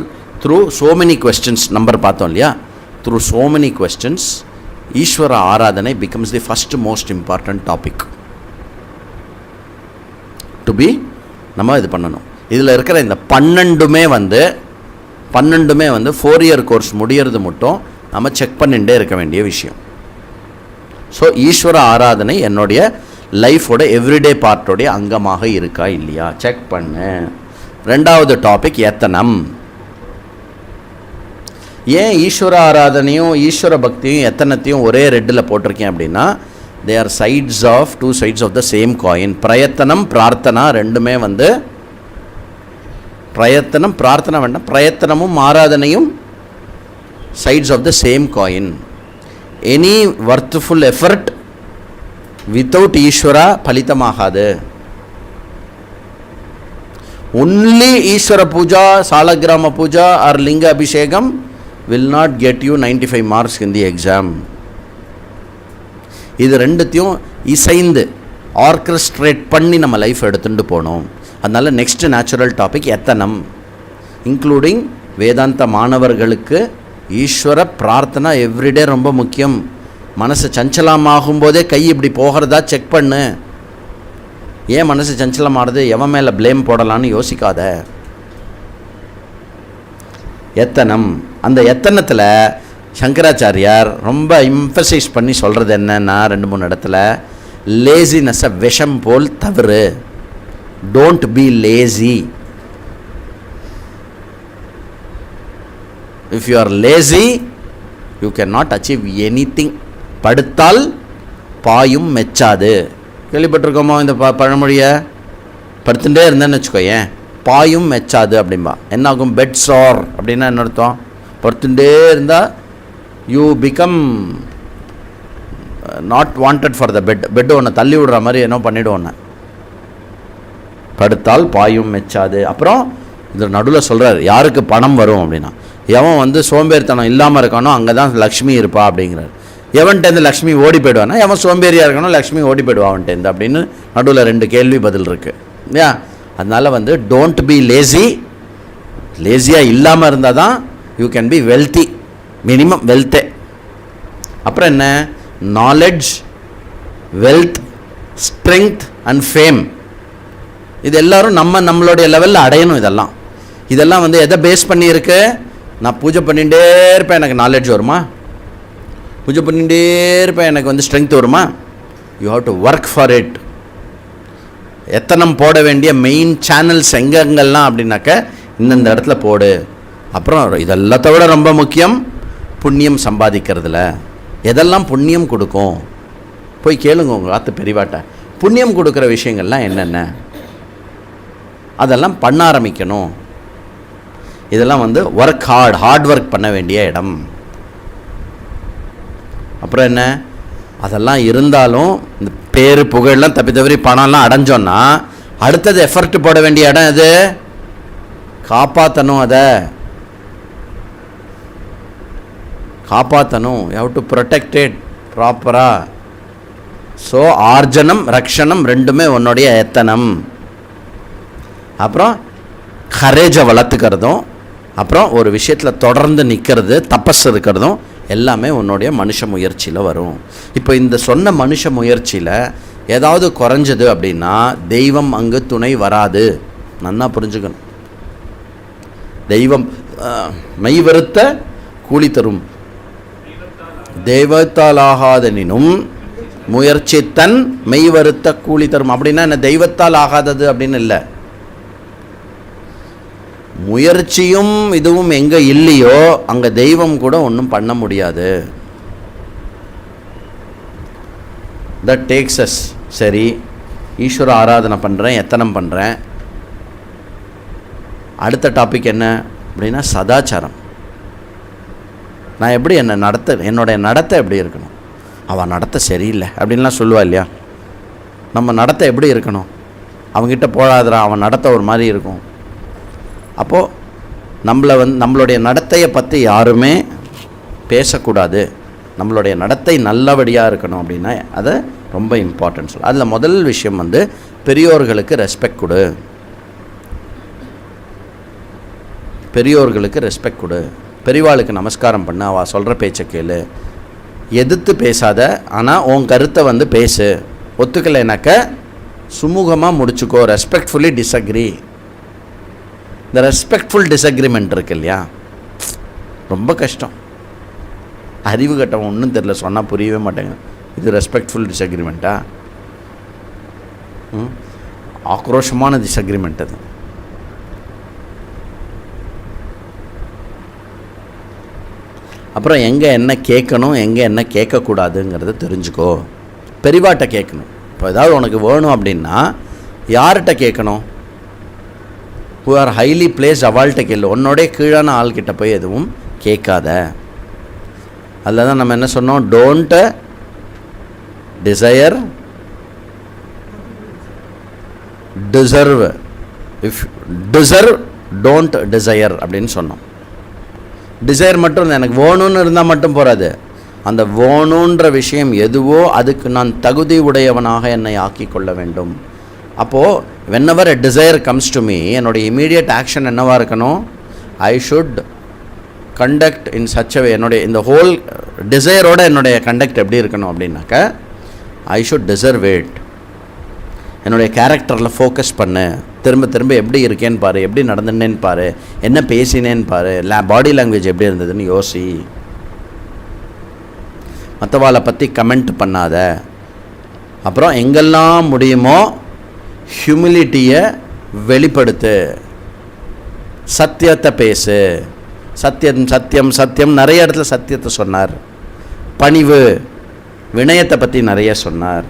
Speaker 1: through so many questions number பார்த்தோம் இல்லையா? த்ரூ ஸோ மெனி கொஸ்டின்ஸ் ஈஸ்வர ஆராதனை becomes the first most important topic to be நம்ம இது பண்ணணும். இதில் இருக்கிற இந்த 12மே 4 இயர் கோர்ஸ் முடியறது மட்டும் நம்ம செக் பண்ணிகிட்டே இருக்க வேண்டிய விஷயம். ஸோ ஈஸ்வர ஆராதனை என்னுடைய லைஃபோட எவ்ரிடே பார்ட்டோடைய அங்கமாக இருக்கா இல்லையா செக் பண்ணு. 2வது டாபிக் எத்தனம். ஏன் ஈஸ்வர ஆராதனையும் ஈஸ்வர பக்தியும் எத்தனத்தையும் ஒரே ரெட்டில் போட்டிருக்கேன் அப்படின்னா, they are two sides of the same coin. பிரயத்தனம் பிரார்த்தனா ரெண்டுமே பிரயத்தனம் பிரார்த்தனை வேண்டாம், பிரயத்தனமும் ஆராதனையும் sides of the same coin. Any worthful effort without ஈஸ்வரா பலிதமாகாது. ஒன்லி ஈஸ்வர பூஜா, சாலக்கிராம பூஜா ஆர் லிங்க அபிஷேகம் will not get you 95 marks in the exam. இது ரெண்டுத்தையும் இசைந்து ஆர்கெஸ்ட்ரேட் பண்ணி நம்ம லைஃப் எடுத்துகிட்டு போகணும். அதனால் நெக்ஸ்ட் நேச்சுரல் டாபிக் எத்தனம், இன்க்ளூடிங் வேதாந்த மாணவர்களுக்கு ஈஸ்வர பிரார்த்தனா எவ்ரிடே ரொம்ப முக்கியம். மனசு சஞ்சலமாகும் போதே கை இப்படி போகிறதா செக் பண்ணு. ஏன் மனசு சஞ்சலமானது, எவன் மேலே ப்ளேம் போடலான்னு யோசிக்காத. எத்தனம், அந்த எத்தனத்தில் சங்கராச்சாரியார் ரொம்ப எம்பசைஸ் பண்ணி சொல்கிறது என்னன்னா, 2-3 இடத்துல லேசினஸை விஷம் போல் தவறு. Don't be lazy. If you are lazy you can not achieve anything. படுத்தால் பாயும் மெச்சாது. கேள்விப்பட்டிருக்கோமோ இந்த பழமொழியை? படுத்துட்டே இருந்தேன்னு வச்சுக்கோயேன், பாயும் மெச்சாது அப்படின்பா. என்ன ஆகும்? பெட் சார் அப்படின்னா என்ன அர்த்தம்? படுத்துட்டே இருந்தால் you become not wanted for the bed ஒன்று தள்ளி விடுற மாதிரி என்ன பண்ணிவிடுவோன்னு. படுத்தால் பாயும் மெச்சாது. அப்புறம் இந்த நடுவில் சொல்கிறார், யாருக்கு பணம் வரும் அப்படின்னா, எவன் சோம்பேறித்தனம் இல்லாமல் இருக்கானோ அங்கே தான் லக்ஷ்மி இருப்பா அப்படிங்கிறார். எவன்கிட்டேருந்து லக்ஷ்மி ஓடி போயிடுவானா, எவன் சோம்பேறியாக இருக்கணும் லக்ஷ்மி ஓடி போயிடுவா அவன்கிட்டேருந்து அப்படின்னு நடுவில் 2 கேள்வி பதில் இருக்குது இல்லையா? அதனால் டோன்ட் பி லேசி. லேசியாக இல்லாமல் இருந்தால் தான் you can be wealthy, minimum வெல்த்தே. அப்புறம் என்ன? Knowledge, wealth, strength and fame. இது எல்லோரும் நம்மளுடைய லெவலில் அடையணும். இதெல்லாம் எதை பேஸ் பண்ணியிருக்கு? நான் பூஜை பண்ணிகிட்டே இருப்பேன், எனக்கு நாலெட்ஜ் வருமா? பூஜை பண்ணிகிட்டே இருப்பேன், எனக்கு ஸ்ட்ரென்த் வருமா? You have to work for it. எத்தனம் போட வேண்டிய மெயின் சேனல்ஸ் எங்கெங்கெல்லாம் அப்படின்னாக்க இந்தந்த இடத்துல போடு. அப்புறம் இதெல்லாத்த விட ரொம்ப முக்கியம் புண்ணியம் சம்பாதிக்கிறதுல. எதெல்லாம் புண்ணியம் கொடுக்கும் போய் கேளுங்க உங்கள் ஆற்று பெரியவாட்ட. புண்ணியம் கொடுக்குற விஷயங்கள்லாம் என்னென்ன, அதெல்லாம் பண்ண ஆரம்பிக்கணும். இதெல்லாம் ஹார்ட் ஒர்க் பண்ண வேண்டிய இடம். அப்புறம் என்ன? அதெல்லாம் இருந்தாலும் இந்த பேரு புகழெலாம் தப்பி பணம்லாம் அடைஞ்சோன்னா அடுத்தது எஃபர்ட் போட வேண்டிய இடம் எது? காப்பாற்றணும். அதை காப்பாற்றணும். You have to protect it ப்ராப்பராக. ஸோ ஆர்ஜனம் ரக்ஷணம் ரெண்டுமே உன்னுடைய எத்தனம். அப்புறம் கரேஜை வளர்த்துக்கிறதும், அப்புறம் ஒரு விஷயத்தில் தொடர்ந்து நிற்கிறது, தபஸ் இருக்கிறதும் எல்லாமே உன்னுடைய மனுஷ முயற்சியில் வரும். இப்போ இந்த சொன்ன மனுஷ முயற்சியில் ஏதாவது குறைஞ்சது அப்படின்னா தெய்வம் அங்கு துணை வராது. நன்னா புரிஞ்சுக்கணும். தெய்வம் மெய் வருத்த கூலி தரும், தெய்வத்தால் ஆகாதனினும் முயற்சி தன் மெய் வருத்த கூலி தரும். அப்படின்னா என்ன? தெய்வத்தால் ஆகாதது அப்படின்னு இல்லை. முயற்சியும் இதுவும் எங்கே இல்லையோ அங்கே தெய்வம் கூட ஒன்றும் பண்ண முடியாது. That takes as. சரி, ஈஸ்வர ஆராதனை பண்ணுறேன், எத்தனம் பண்ணுறேன். அடுத்த டாபிக் என்ன அப்படின்னா சதாச்சாரம். நான் எப்படி என்னுடைய நடத்தை எப்படி இருக்கணும்? அவன் நடத்தை சரியில்லை அப்படின்லாம் சொல்லுவா இல்லையா? நம்ம நடத்தை எப்படி இருக்கணும்? அவங்ககிட்ட போகாதரா, அவன் நடத்தை ஒரு மாதிரி இருக்கும். அப்போது நம்மளுடைய நடத்தையை பற்றி யாருமே பேசக்கூடாது. நம்மளுடைய நடத்தை நல்லபடியாக இருக்கணும் அப்படின்னா அதை ரொம்ப இம்பார்ட்டன்ஸ். அதில் முதல் விஷயம் பெரியோர்களுக்கு ரெஸ்பெக்ட் கொடு. பெரியோர்களுக்கு ரெஸ்பெக்ட் கொடு. பெரியவாளுக்கு நமஸ்காரம் பண்ணு, அவள் சொல்கிற பேச்சை கேளு. எதிர்த்து பேசாத, ஆனால் உன் கருத்தை பேசு. ஒத்துக்கலைனாக்க சுமூகமாக முடிச்சுக்கோ. Respectfully disagree. இந்த ரெஸ்பெக்ட்ஃபுல் டிஸ்அக்ரிமெண்ட் இருக்கு இல்லையா, ரொம்ப கஷ்டம். அறிவு கட்டவன் ஒன்றும் தெரியல, சொன்னால் புரியவே மாட்டேங்குது. இது ரெஸ்பெக்ட்ஃபுல் டிஸ்அக்ரிமெண்ட்டா? ஆக்ரோஷமான டிஸ்அக்ரிமெண்ட் அது. அப்புறம் எங்கே என்ன கேட்கணும், எங்கே என்ன கேட்கக்கூடாதுங்கிறத தெரிஞ்சுக்கோ. பெரிவாட்ட கேட்கணும். இப்போ ஏதாவது உனக்கு வேணும் அப்படின்னா யார்கிட்ட கேட்கணும்? who are highly placed அவள்கிட்ட கேளு. உன்னோடைய கீழான ஆள்கிட்ட போய் எதுவும் கேட்காத. அதில் தான் நம்ம என்ன சொன்னோம்? Don't desire deserve. If deserve don't desire அப்படின்னு சொன்னோம். டிசையர் மட்டும் எனக்கு வேணும்னு இருந்தால் மட்டும் போகாது. அந்த வேணுன்ற விஷயம் எதுவோ அதுக்கு நான் தகுதி உடையவனாக என்னை ஆக்கி கொள்ள வேண்டும். அப்போது whenever a desire comes to me, என்னுடைய இமீடியட் ஆக்ஷன் என்னவாக இருக்கணும்? I should conduct in such a way. என்னுடைய இந்த ஹோல் டிசையரோட என்னுடைய கண்டக்ட் எப்படி இருக்கணும் அப்படின்னாக்கா, ஐ ஷுட் டிசர்வ் இட். என்னுடைய கேரக்டரில் ஃபோக்கஸ் பண்ணு, திரும்ப திரும்ப எப்படி இருக்கேன்னு பாரு, எப்படி நடந்துனேன்னு பாரு, என்ன பேசினேன்னு பாரு, பாடி லாங்குவேஜ் எப்படி இருந்ததுன்னு யோசி. மற்றவாளை பற்றி கமெண்ட் பண்ணாத. அப்புறம் எங்கெல்லாம் முடியுமோ ஹியூமிலிட்டியை வெளிப்படுத்து, சத்தியத்தை பேசு. சத்தியம் சத்தியம் சத்தியம் நிறைய இடத்துல சத்தியத்தை சொன்னார். பணிவு, வினயத்தை பற்றி நிறைய சொன்னார்.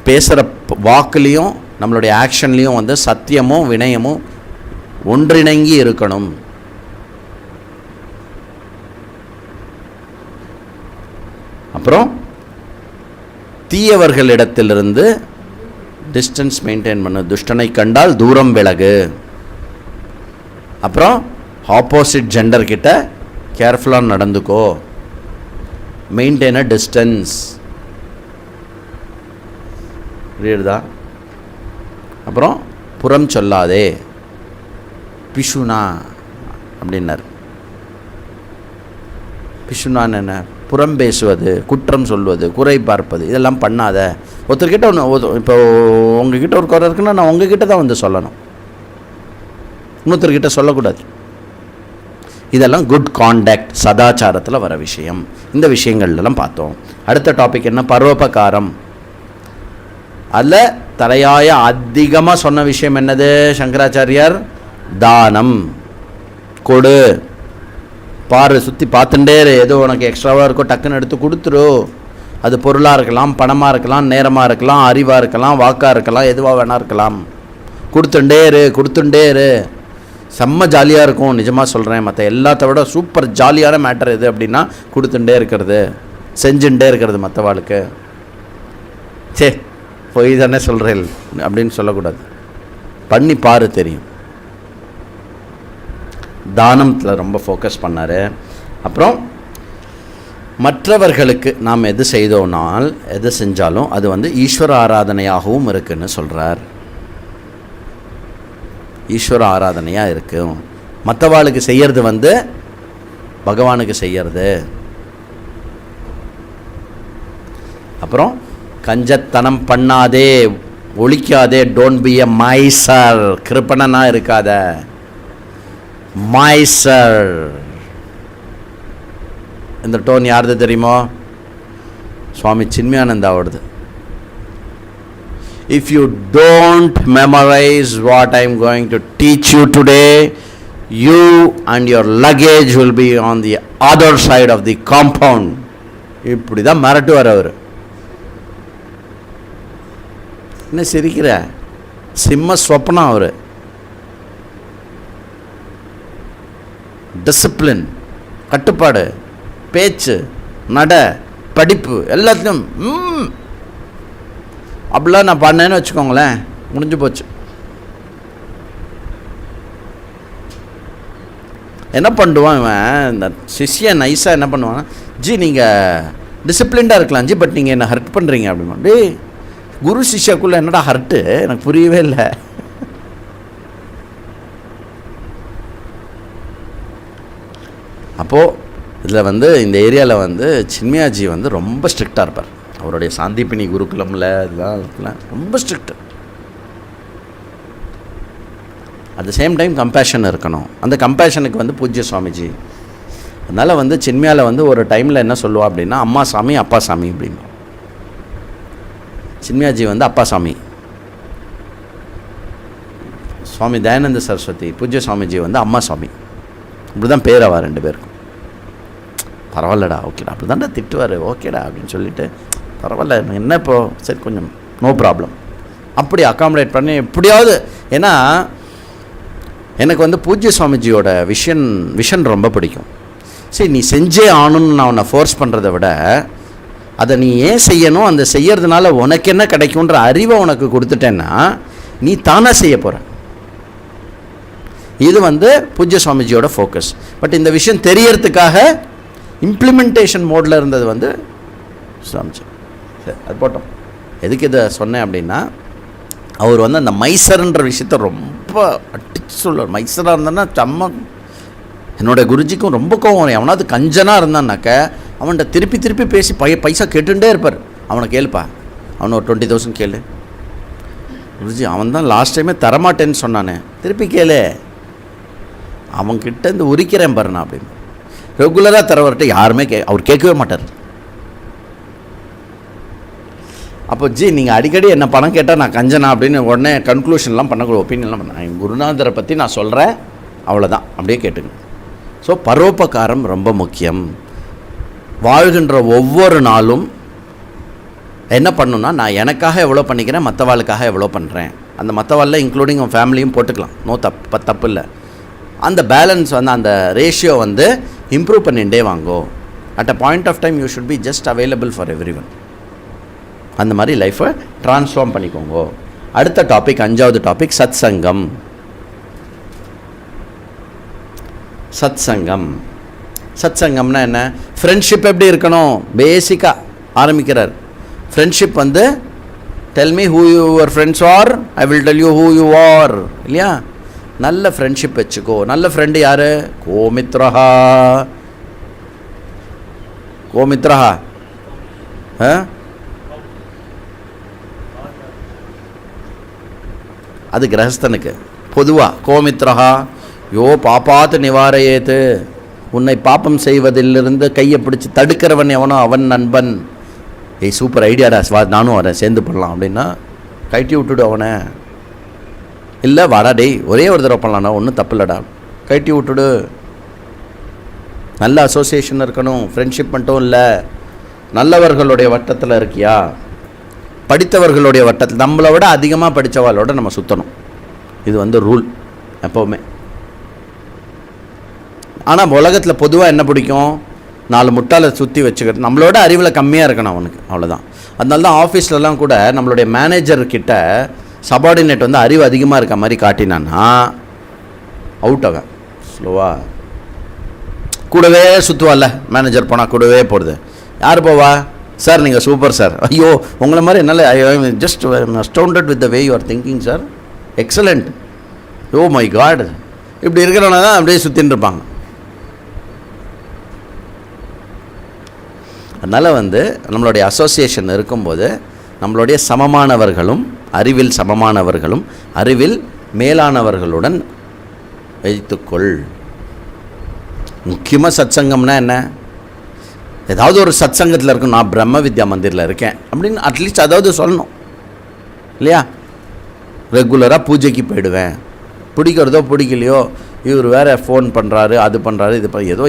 Speaker 1: பேசுகிற வாக்குலேயும் நம்மளுடைய ஆக்ஷன்லேயும் வந்து சத்தியமும் வினயமும் ஒன்றிணங்கி இருக்கணும். அப்புறம் தீயவர்களிடத்திலிருந்து டிஸ்டன்ஸ் மெயின்டைன் பண்ணு. துஷ்டனை கண்டால் தூரம் விலகு. அப்புறம் ஆப்போசிட் ஜெண்டர் கிட்ட கேர்ஃபுல்லாக நடந்துக்கோ. Maintain a distance. புரியுதா? அப்புறம் புறம் சொல்லாதே. பிஷுனா அப்படின்னார். பிஷுனான்னு என்ன? புறம் பேசுவது, குற்றம் சொல்வது, குறை பார்ப்பது, இதெல்லாம் பண்ணாத. ஒருத்தர்கிட்ட ஒன்று, இப்போ உங்ககிட்ட ஒரு குறை இருக்குன்னா நான் உங்ககிட்ட தான் வந்து சொல்லணும், இன்னொருத்தர்கிட்ட சொல்லக்கூடாது. இதெல்லாம் குட் கான்டக்ட், சதாச்சாரத்தில் வர விஷயம். இந்த விஷயங்கள்லாம் பார்த்தோம். அடுத்த டாபிக் என்ன? பரோபகாரம். அதில் தலையாய அதிகமாக சொன்ன விஷயம் என்னது? சங்கராச்சாரியார் தானம். கொடு, பாரு, சுற்றி பார்த்துட்டே இரு. ஏதோ உனக்கு எக்ஸ்ட்ராவாக இருக்கோ டக்குன்னு எடுத்து கொடுத்துரு. அது பொருளாக இருக்கலாம், பணமாக இருக்கலாம், நேரமாக இருக்கலாம், அறிவாக இருக்கலாம், வாக்காக இருக்கலாம், எதுவாக வேணா இருக்கலாம். கொடுத்துட்டே இரு, கொடுத்துட்டே இரு. செம்ம ஜாலியாக இருக்கும், நிஜமாக சொல்கிறேன். மற்ற எல்லாத்த விட சூப்பர் ஜாலியான மேட்டர் எது அப்படின்னா கொடுத்துட்டே இருக்கிறது, செஞ்சுட்டே இருக்கிறது. மற்றவாளுக்கு சே போய் தானே சொல்கிறேன் அப்படின்னு சொல்லக்கூடாது. பண்ணி பாரு, தெரியும். தானத்தில் ரொம்ப ஃபோக்கஸ் பண்ணார். அப்புறம் மற்றவர்களுக்கு நாம் எது செய்தோனால், எது செஞ்சாலும் அது வந்து ஈஸ்வர ஆராதனையாகவும் இருக்குன்னு சொல்கிறார். ஈஸ்வர ஆராதனையாக இருக்கும். மற்றவாளுக்கு செய்யறது வந்து பகவானுக்கு செய்யறது. அப்புறம் கஞ்சத்தனம் பண்ணாதே, ஒழிக்காதே. டோன்ட் பி எ மைசர். கிருப்பணனா இருக்காத. மைசர். இந்த டோன் யாருது தெரியுமோ? சுவாமி சின்மயானந்தாவோடது. If you don't memorize what I am going to teach you today, you and your luggage will be on the other side of the compound. இப்படி தான் மிரட்டுவார் அவர். என்ன சிரிக்கிற? சிம்ம ஸ்வப்னம் அவர். டிசிப்ளின், கட்டுப்பாடு, பேச்சு, நட, படிப்பு எல்லாத்தையும் அப்படிலாம் நான் பண்ணேன்னு வச்சுக்கோங்களேன், முடிஞ்சு போச்சு. என்ன பண்ணுவான் இவன், இந்த சிஷ்யன் நைஸாக என்ன பண்ணுவான், ஜி நீங்கள் டிசிப்ளின்டாக இருக்கலாம் ஜி, பட் நீங்கள் என்ன ஹர்ட் பண்ணுறீங்க அப்படிமா. டேய், குரு சிஷ்யாக்குள்ளே என்னடா ஹர்ட்டு? எனக்கு புரியவே இல்லை. அப்போது இதில் வந்து இந்த ஏரியாவில் வந்து சின்மயாஜி வந்து ரொம்ப ஸ்ட்ரிக்டாக இருப்பார். அவருடைய சாந்திப்பினி குருகுலமில் இதெல்லாம் ரொம்ப strict. At the same time compassion இருக்கணும். அந்த கம்பேஷனுக்கு வந்து பூஜ்ய சுவாமிஜி. அதனால் வந்து சின்மயாவில் வந்து ஒரு டைமில் என்ன சொல்லுவா அப்படின்னா, அம்மா சாமி அப்பா சாமி அப்படின்னு. சின்மயாஜி வந்து அப்பா சாமி, சுவாமி தயானந்த சரஸ்வதி பூஜ்ய சுவாமிஜி வந்து அம்மா சாமி. இப்படி தான் பேர் அவா ரெண்டு பேருக்கும். பரவாயில்லடா, ஓகேடா, அப்படி தான்டா திட்டுவார், ஓகேடா அப்படின்னு சொல்லிட்டு, பரவாயில்ல என்ன இப்போ சரி கொஞ்சம் நோ ப்ராப்ளம் அப்படி அக்காமடேட் பண்ணி எப்படியாவது. ஏன்னா எனக்கு வந்து பூஜ்ய சுவாமிஜியோட விஷன் ரொம்ப பிடிக்கும். சரி, நீ செஞ்சே ஆகணும்னு நான் உன்னை ஃபோர்ஸ் பண்ணுறதை விட, அதை நீ ஏன் செய்யணும், அந்த செய்யறதுனால உனக்கு என்ன கிடைக்குன்ற அறிவை உனக்கு கொடுத்துட்டேன்னா நீ தானாக செய்ய போகிற. இது வந்து பூஜ்ய சுவாமிஜியோட ஃபோக்கஸ். பட் இந்த விஷயம் தெரியறதுக்காக இம்ப்ளிமெண்டேஷன் மோடில் இருந்தது வந்து சுவாமிஜி. சரி, அது போட்டோம். எதுக்கு இதை சொன்னேன் அப்படின்னா, அவர் வந்து அந்த மைசர்ன்ற விஷயத்த ரொம்ப ஷார்ப்பாக அடிச்சு சொல்லுவார். மைசராக இருந்தான்னா செம்ம. என்னோடய குருஜிக்கும் ரொம்ப கோவம் வரும். எவனாவது கஞ்சனாக இருந்தான்னாக்க அவன்கிட்ட திருப்பி திருப்பி பேசி பைசா கேட்டுகிட்டே இருப்பார். அவனை கேளுப்பா, அவனை ஒரு 20,000 கேளு. குருஜி அவன் தான் லாஸ்ட் டைமே தரமாட்டேன்னு சொன்னானே, திருப்பி கேளு, அவன்கிட்ட இருந்து உரிக்கிறேன் பாரு நான் அப்படின்னு. ரெகுலராக தரவர்கிட்ட யாருமே அவர் கேட்கவே மாட்டார். அப்போ ஜி நீங்கள் அடிக்கடி என்ன பணம் கேட்டால் நான் கஞ்சனா அப்படின்னு உடனே கன்க்ளூஷன்லாம் பண்ணக்கூடாது, ஒப்பீனியன்லாம் பண்ண. என் குருநாதரை பற்றி நான் சொல்கிறேன், அவ்வளோதான், அப்படியே கேட்டுங்க. ஸோ பரோபகாரம் ரொம்ப முக்கியம். வாழ்கின்ற ஒவ்வொரு நாளும் என்ன பண்ணணுன்னா, நான் எனக்காக எவ்வளோ பண்ணிக்கிறேன், மற்றவாளுக்காக எவ்வளோ பண்ணுறேன். அந்த மற்றவாளில் இன்க்ளூடிங் உன் ஃபேமிலியும் போட்டுக்கலாம், நோ தப்பு இல்லை. அந்த பேலன்ஸ் வந்து அந்த ரேஷியோ வந்து இம்ப்ரூவ் பண்ணிகிட்டே வாங்கோ. At a point of time you should be just available for everyone. அந்த மாதிரி லைஃப்பை ட்ரான்ஸ்ஃபார்ம் பண்ணிக்கோங்க. அடுத்த டாபிக், 5வது டாபிக், சத் சங்கம். சத் சங்கம், சத் சங்கம்னா என்ன? ஃப்ரெண்ட்ஷிப் எப்படி இருக்கணும் பேசிக்காக ஆரம்பிக்கிறார். ஃப்ரெண்ட்ஷிப் வந்து tell me who your friends are, I will tell you who you are, இல்லையா? நல்ல ஃப்ரெண்ட்ஷிப் வச்சுக்கோ. நல்ல ஃப்ரெண்டு யார்? கோமித்ரஹா. கோமித்ரஹா அது கிரகஸ்தனுக்கு பொதுவாக. கோமித்ரஹா யோ பாப்பாத்து நிவாரையேத்து, உன்னை பாப்பம் செய்வதிலிருந்து கையை பிடிச்சி தடுக்கிறவன் எவனோ அவன் நண்பன். ஏய் சூப்பர் ஐடியாடா, நானும் வரேன், சேர்ந்து பண்ணலாம் அப்படின்னா கைட்டி விட்டுடு அவனை. இல்லை வாடா டேய் ஒரே ஒரு தடவை பண்ணலாம்டா, ஒன்றும் தப்பு இல்லைடா, கைட்டி விட்டுடு. நல்ல அசோசியேஷன் இருக்கணும், ஃப்ரெண்ட்ஷிப் மட்டும் இல்லை. நல்லவர்களுடைய வட்டத்தில் இருக்கியா, படித்தவர்களுடைய வட்டத்தில், நம்மளை விட அதிகமாக படித்தவாளோட நம்ம சுற்றணும். இது வந்து ரூல் எப்போவுமே. ஆனால் உலகத்தில் பொதுவாக என்ன பிடிக்கும், 4 முட்டாளை சுற்றி வச்சுக்கிட்டு, நம்மளோட அறிவில் கம்மியாக இருக்கணும் அவனுக்கு, அவ்வளோதான். அதனால தான் ஆஃபீஸ்லலாம் கூட நம்மளுடைய மேனேஜர்கிட்ட சபார்டினேட் வந்து அறிவு அதிகமாக இருக்க மாதிரி காட்டினான்னா அவுட் ஆக ஸ்லோவாக. கூடவே சுற்றுவாள்ல மேனேஜர், போனால் கூடவே போடுது. யார் போவா? சார் நீங்கள் சூப்பர் சார், ஐயோ உங்களை மாதிரி என்னால் just astounded with the way you are thinking sir, excellent, oh my God, இப்படி இருக்கிறவன தான் அப்படியே சுற்றின்னு இருப்பாங்க. அதனால் வந்து நம்மளுடைய அசோசியேஷன் இருக்கும்போது நம்மளுடைய சமமானவர்களும், அறிவில் சமமானவர்களும், அறிவில் மேலானவர்களுடன் வைத்துக்கொள். முக்கியமாக சத் சங்கம்னா என்ன? ஏதாவது ஒரு சத் சங்கத்தில் இருக்கும். நான் பிரம்ம வித்யா மந்திரில் இருக்கேன் அப்படின்னு அட்லீஸ்ட் அதாவது சொல்லணும், இல்லையா? ரெகுலராக பூஜைக்கு போயிடுவேன், பிடிக்கிறதோ பிடிக்கலையோ, இவர் வேறு ஃபோன் பண்ணுறாரு, அது பண்ணுறாரு, இது ஏதோ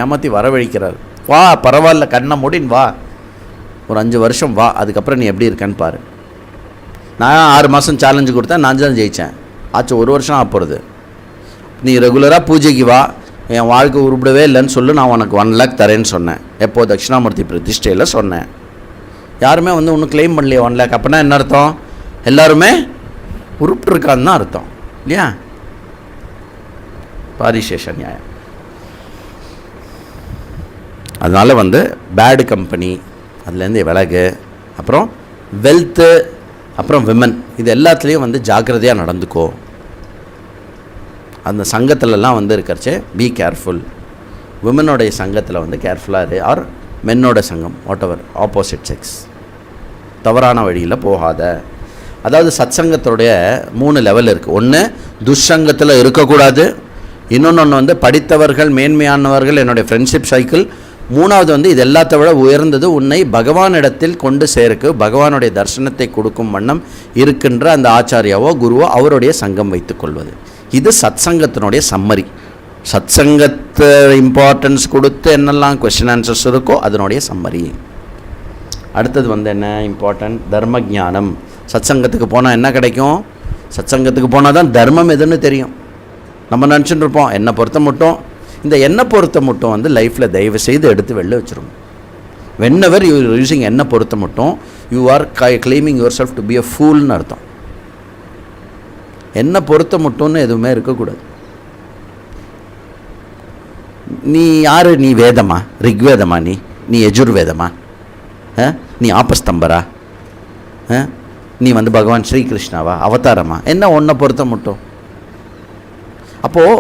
Speaker 1: ஏமாற்றி வரவழைக்கிறார். வா பரவாயில்ல, கண்ணை மூடின்னு வா, ஒரு 5 வருஷம் வா, அதுக்கப்புறம் நீ எப்படி இருக்கேன்னு பாரு. நான் 6 மாதம் சேலஞ்சு கொடுத்தேன், நான் தான் ஜெயித்தேன். ஆச்சு 1 வருஷம் ஆக போகிறது. நீ ரெகுலராக பூஜைக்கு வா, என் வாழ்க்கை உருப்பிடவே இல்லைன்னு சொல்லு, நான் உனக்கு 1 lakh தரேன்னு சொன்னேன். எப்போது? தட்சிணாமூர்த்தி பிரதிஷ்டையில் சொன்னேன். யாருமே வந்து ஒன்றும் கிளைம் பண்ணலையே 1 lakh. அப்படின்னா என்ன அர்த்தம்? எல்லாருமே உருப்பிட்டுருக்கான்னு தான் அர்த்தம், இல்லையா? பாரிசேஷ நியாயம். அதனால் வந்து பேடு கம்பெனி, அதுலேருந்து விலகு. அப்புறம் வெல்த்து, அப்புறம் விமன், இது எல்லாத்துலேயும் வந்து ஜாக்கிரதையாக நடந்துக்கோ. அந்த சங்கத்திலலாம் வந்து இருக்கிறச்சே பி கேர்ஃபுல். விமனோடைய சங்கத்தில் வந்து கேர்ஃபுல்லாக இரு, ஆர் மென்னோட சங்கம், வாட் எவர், ஆப்போசிட் செக்ஸ், தவறான வழியில் போகாத. அதாவது சத் சங்கத்துடைய 3 லெவல் இருக்குது. ஒன்று துஷ்சங்கத்தில் இருக்கக்கூடாது, இன்னொன்று வந்து படித்தவர்கள், மேன்மையானவர்கள், என்னுடைய ஃப்ரெண்ட்ஷிப் சைக்கிள். 3வது வந்து இது எல்லாத்த விட உயர்ந்தது, உன்னை பகவானிடத்தில் கொண்டு சேர்க்கு, பகவானுடைய தரிசனத்தை கொடுக்கும் வண்ணம் இருக்கின்ற அந்த ஆச்சாரியாவோ குருவோ அவருடைய சங்கம் வைத்துக்கொள்வது. இது சத் சங்கத்தினுடைய சம்மரி. சத் சங்கத்தை இம்பார்ட்டன்ஸ் கொடுத்து என்னெல்லாம் கொஸ்டின் ஆன்சர்ஸ் இருக்கோ அதனுடைய சம்மரி. அடுத்தது வந்து என்ன இம்பார்ட்டன்ட்? தர்ம ஞானம். சத் சங்கத்துக்கு போனால் என்ன கிடைக்கும்? சத் சங்கத்துக்கு போனால் தான் தர்மம் எதுன்னு தெரியும். நம்ம நினச்சிட்டு இருப்போம் என்னை பொறுத்த மட்டும், இந்த எண்ணெய் பொறுத்த மட்டும் வந்து லைஃப்பில் தயவு செய்து எடுத்து வெளில வச்சுருங்க. வென்னெவர் யூ யூஸிங் எண்ணெய் பொறுத்த மட்டும், you are claiming yourself to be a ஃபூல்னு அர்த்தம். என்ன பொறுத்த மட்டும்னு எதுவுமே இருக்கக்கூடாது. நீ யார்? நீ வேதமா? ரிக்வேதமா? நீ யஜுர்வேதமா? நீ ஆபஸ்தம்பரா? நீ வந்து பகவான் ஸ்ரீகிருஷ்ணாவா? அவதாரமா? என்ன ஒன்றை பொறுத்த மட்டும்? அப்போது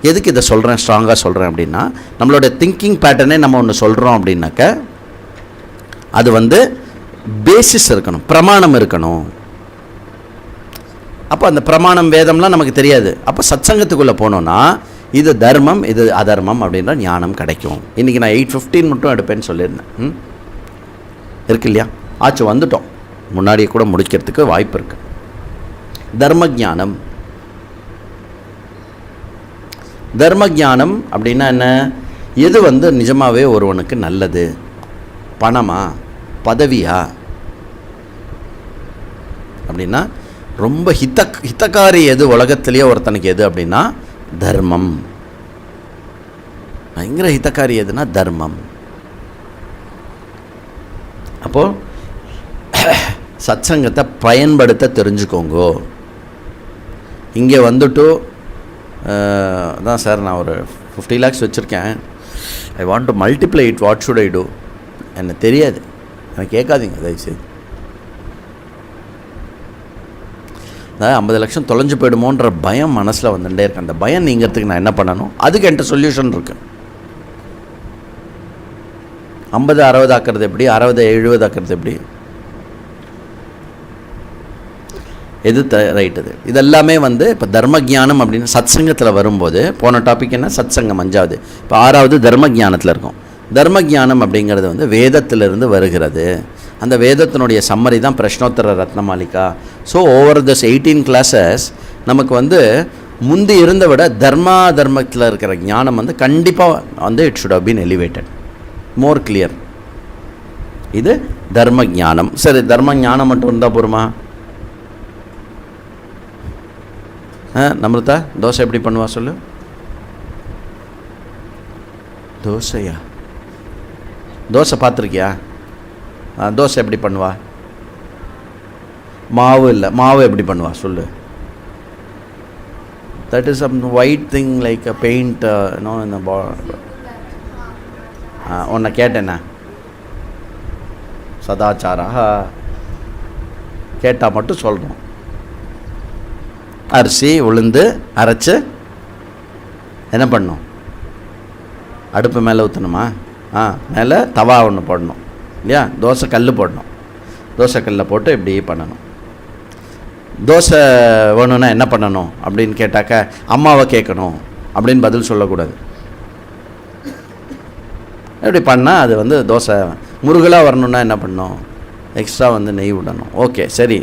Speaker 1: எதுக்கு இதை சொல்கிறேன், ஸ்ட்ராங்காக சொல்கிறேன் அப்படின்னா, நம்மளோட திங்கிங் பேட்டர்னே நம்ம ஒன்று சொல்கிறோம் அப்படின்னாக்க அது வந்து பேசிஸ் இருக்கணும், பிரமாணம் இருக்கணும். அப்போ அந்த பிரமாணம் வேதம்லாம் நமக்கு தெரியாது. அப்போ சத்சங்கத்துக்குள்ளே போனோன்னா இது தர்மம் இது அதர்மம் அப்படின்ற ஞானம் கிடைக்கும். இன்றைக்கி நான் 8:15 மட்டும் எடுப்பேன்னு சொல்லியிருந்தேன். இருக்கு இல்லையா? ஆச்சு, வந்துட்டோம். முன்னாடியே கூட முடிக்கிறதுக்கு வாய்ப்பு இருக்குது. தர்ம ஞானம். தர்ம ஞானம் அப்படின்னா என்ன? எது வந்து நிஜமாகவே ஒருவனுக்கு நல்லது? பணமா, பதவியா? அப்படின்னா ரொம்ப ஹிதக்காரி எது உலகத்திலேயே ஒருத்தனுக்கு எது அப்படின்னா தர்மம். பயங்கர ஹிதக்காரி எதுனா தர்மம். அப்போது சத்சங்கத்தை பயன்படுத்த தெரிஞ்சுக்கோங்கோ. இங்கே வந்துட்டு அதான் சார் நான் ஒரு 50 lakhs வச்சுருக்கேன், I want to multiply it, what should I do? எனக்கு தெரியாது, எனக்கு கேட்காதீங்க தயவுசெய்து. அதாவது 50 லட்சம் தொலைஞ்சு போயிடுமோன்ற பயம் மனசில் வந்துட்டே இருக்கு. அந்த பயம் நீங்கிறதுக்கு நான் என்ன பண்ணணும்? அதுக்கு என்கிட்ட சொல்யூஷன் இருக்குது. 50 60 ஆக்கிறது எப்படி? 60 70 ஆக்கிறது எப்படி? எது ரைட்? இதெல்லாமே வந்து இப்போ தர்ம ஜானம் அப்படின்னு சத்சங்கத்தில் வரும்போது, போன டாபிக் என்ன? சத்சங்கம் 5வது. இப்போ 6வது தர்ம ஜானத்தில் இருக்கும். தர்ம ஜானம் அப்படிங்கிறது வந்து வேதத்திலிருந்து வருகிறது. அந்த வேதத்தினுடைய சம்மரி தான் பிரஷ்னோத்தர Ratnamalika. So over this 18 classes நமக்கு வந்து முந்தி இருந்த விட தர்மத்தில் இருக்கிற ஞானம் வந்து கண்டிப்பாக வந்து it should have been elevated, more clear. இது தர்ம ஞானம். சரி, தர்ம ஞானம் மட்டும் இருந்தால் போருமா? நம்ரதா, தோசை எப்படி பண்ணுவா சொல்லு? தோசையா? தோசை பார்த்துருக்கியா? தோசை எப்படி பண்ணுவா? மாவு இல்லை, மாவு எப்படி பண்ணுவா சொல்லு? That is some white thing like a paint no இந்த உன்னை கேட்டேண்ணா, சதாச்சாரா கேட்டால் மட்டும் சொல்கிறோம். அரிசி உளுந்து அரைச்சி என்ன பண்ணணும்? அடுப்பு மேலே ஊற்றணுமா? மேலே தவா ஒன்று போடணும் இல்லையா? தோசை கல் போடணும். தோசை கல்லில் போட்டு இப்படி பண்ணணும். தோசை வேணும்னா என்ன பண்ணணும் அப்படின்னு கேட்டாக்க அம்மாவை கேட்கணும் அப்படின்னு பதில் சொல்லக்கூடாது. எப்படி பண்ணால் அது வந்து தோசை முருகலாக வரணுன்னா என்ன பண்ணணும்? எக்ஸ்ட்ரா வந்து நெய் விடணும். ஓகே, சரி,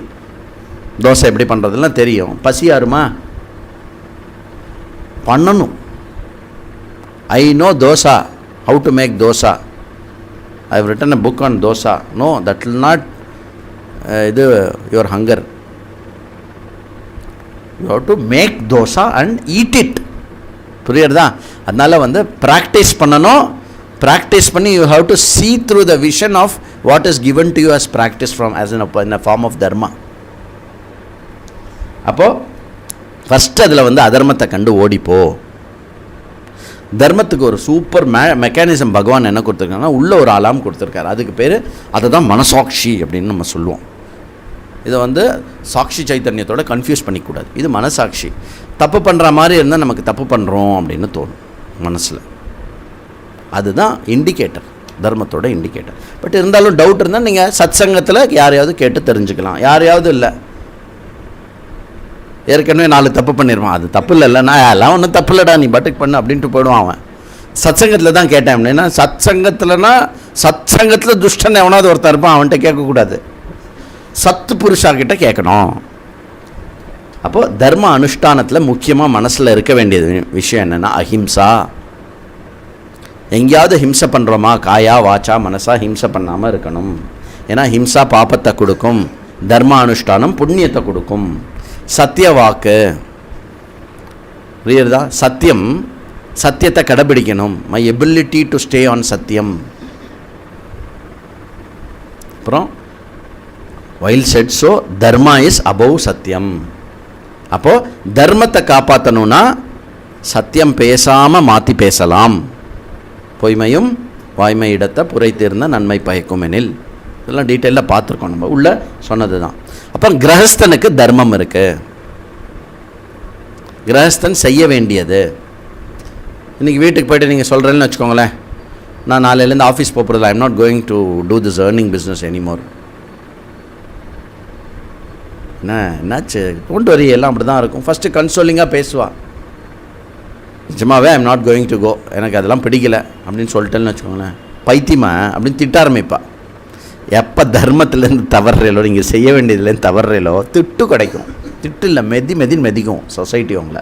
Speaker 1: தோசை எப்படி பண்ணுறதுலாம் தெரியும். பசி யாருமா? பண்ணணும். I know dosa, how to make dosa. I have written a book on dosa. No, that will not your hunger. You have to make dosa and eat it. புரியுறதா? அதனால் வந்து ப்ராக்டிஸ் பண்ணணும். ப்ராக்டிஸ் பண்ணி you have to see through the vision of what is given to you as practice from as in a form of dharma. அப்போது first அதில் வந்து அதர்மத்தை கண்டு ஓடிப்போ. தர்மத்துக்கு ஒரு சூப்பர் மெக்கானிசம் பகவான் என்ன கொடுத்துருக்காங்கன்னா, உள்ள ஒரு அலாம் கொடுத்துருக்காரு. அதுக்கு பேர் அதை தான் மனசாட்சி அப்படின்னு நம்ம சொல்லுவோம். இதை வந்து சாட்சி சைத்தன்யத்தோட கன்ஃபியூஸ் பண்ணிக்கூடாது. இது மனசாட்சி. தப்பு பண்ணுற மாதிரி இருந்தால் நமக்கு தப்பு பண்ணுறோம் அப்படின்னு தோணும் மனசில். அதுதான் இண்டிகேட்டர், தர்மத்தோட இண்டிகேட்டர். பட் இருந்தாலும் டவுட் இருந்தால் நீங்கள் சத்சங்கத்தில் யாரையாவது கேட்டு தெரிஞ்சுக்கலாம். யாரையாவது இல்லை, ஏற்கனவே 4 தப்பு பண்ணிடுவான், அது தப்பு இல்லைல்ல, நான் எல்லாம் ஒன்றும் தப்பு இல்லைடா நீ பட்டுக்கு பண்ணு அப்படின்ட்டு போயிடுவான் அவன். சத்சங்கத்தில் தான் கேட்டேன் அப்படின்னா, சத்சங்கத்தில் துஷ்டன் எவனாவது ஒருத்தர் இருப்பான், அவன்கிட்ட கேட்கக்கூடாது, சத்து புருஷார்கிட்ட கேட்கணும். அப்போது தர்ம அனுஷ்டானத்தில் முக்கியமாக மனசில் இருக்க வேண்டியது விஷயம் என்னென்னா அஹிம்சா. எங்கேயாவது ஹிம்சை பண்ணுறோமா, காயா வாச்சா மனசா ஹிம்சை பண்ணாமல் இருக்கணும். ஏன்னா ஹிம்சா பாப்பத்தை கொடுக்கும், தர்ம அனுஷ்டானம் புண்ணியத்தை கொடுக்கும். சத்திய வாக்கு புரியுறதா? சத்தியம், சத்தியத்தை கடைபிடிக்கணும். My ability to stay on சத்தியம். அப்புறம் while set so Dharma is above சத்தியம். அப்போது தர்மத்தை காப்பாற்றணுன்னா சத்தியம் பேசாமல் மாற்றி பேசலாம். பொய்மையும் வாய்மை இடத்தை புரை தீர்ந்த நன்மை பயக்கும் எனில். இதெல்லாம் டீட்டெயிலாக பார்த்துருக்கோம், நம்ம உள்ள சொன்னது தான். அப்புறம் கிரகஸ்தனுக்கு தர்மம் இருக்குது. கிரகஸ்தன் செய்ய வேண்டியது. இன்றைக்கி வீட்டுக்கு போய்ட்டு நீங்கள் சொல்கிறேன்னு வச்சுக்கோங்களேன், நான் நாளையிலேருந்து ஆஃபீஸ் போகிறதில்ல, I am not going to do this earning business anymore. என்னாச்சு? டோன்ட் வரி, எல்லாம் அப்படி தான் இருக்கும். ஃபஸ்ட்டு கன்சோலிங்காக பேசுவாள். நிஜமாவே I am not going to go, எனக்கு அதெல்லாம் பிடிக்கல அப்படின்னு சொல்லிட்டேன்னு வச்சுக்கோங்களேன், பைத்தியமா அப்படின்னு திட்ட ஆரம்பிப்பா. எப்போ தர்மத்துலேருந்து தவறுறீங்களோ, நீங்கள் செய்ய வேண்டியதுலேருந்து தவறுறீங்களோ திட்டு கிடைக்கும். திட்டு இல்லை, மெதின்னு மெதிக்கும் சொசைட்டி உங்களை.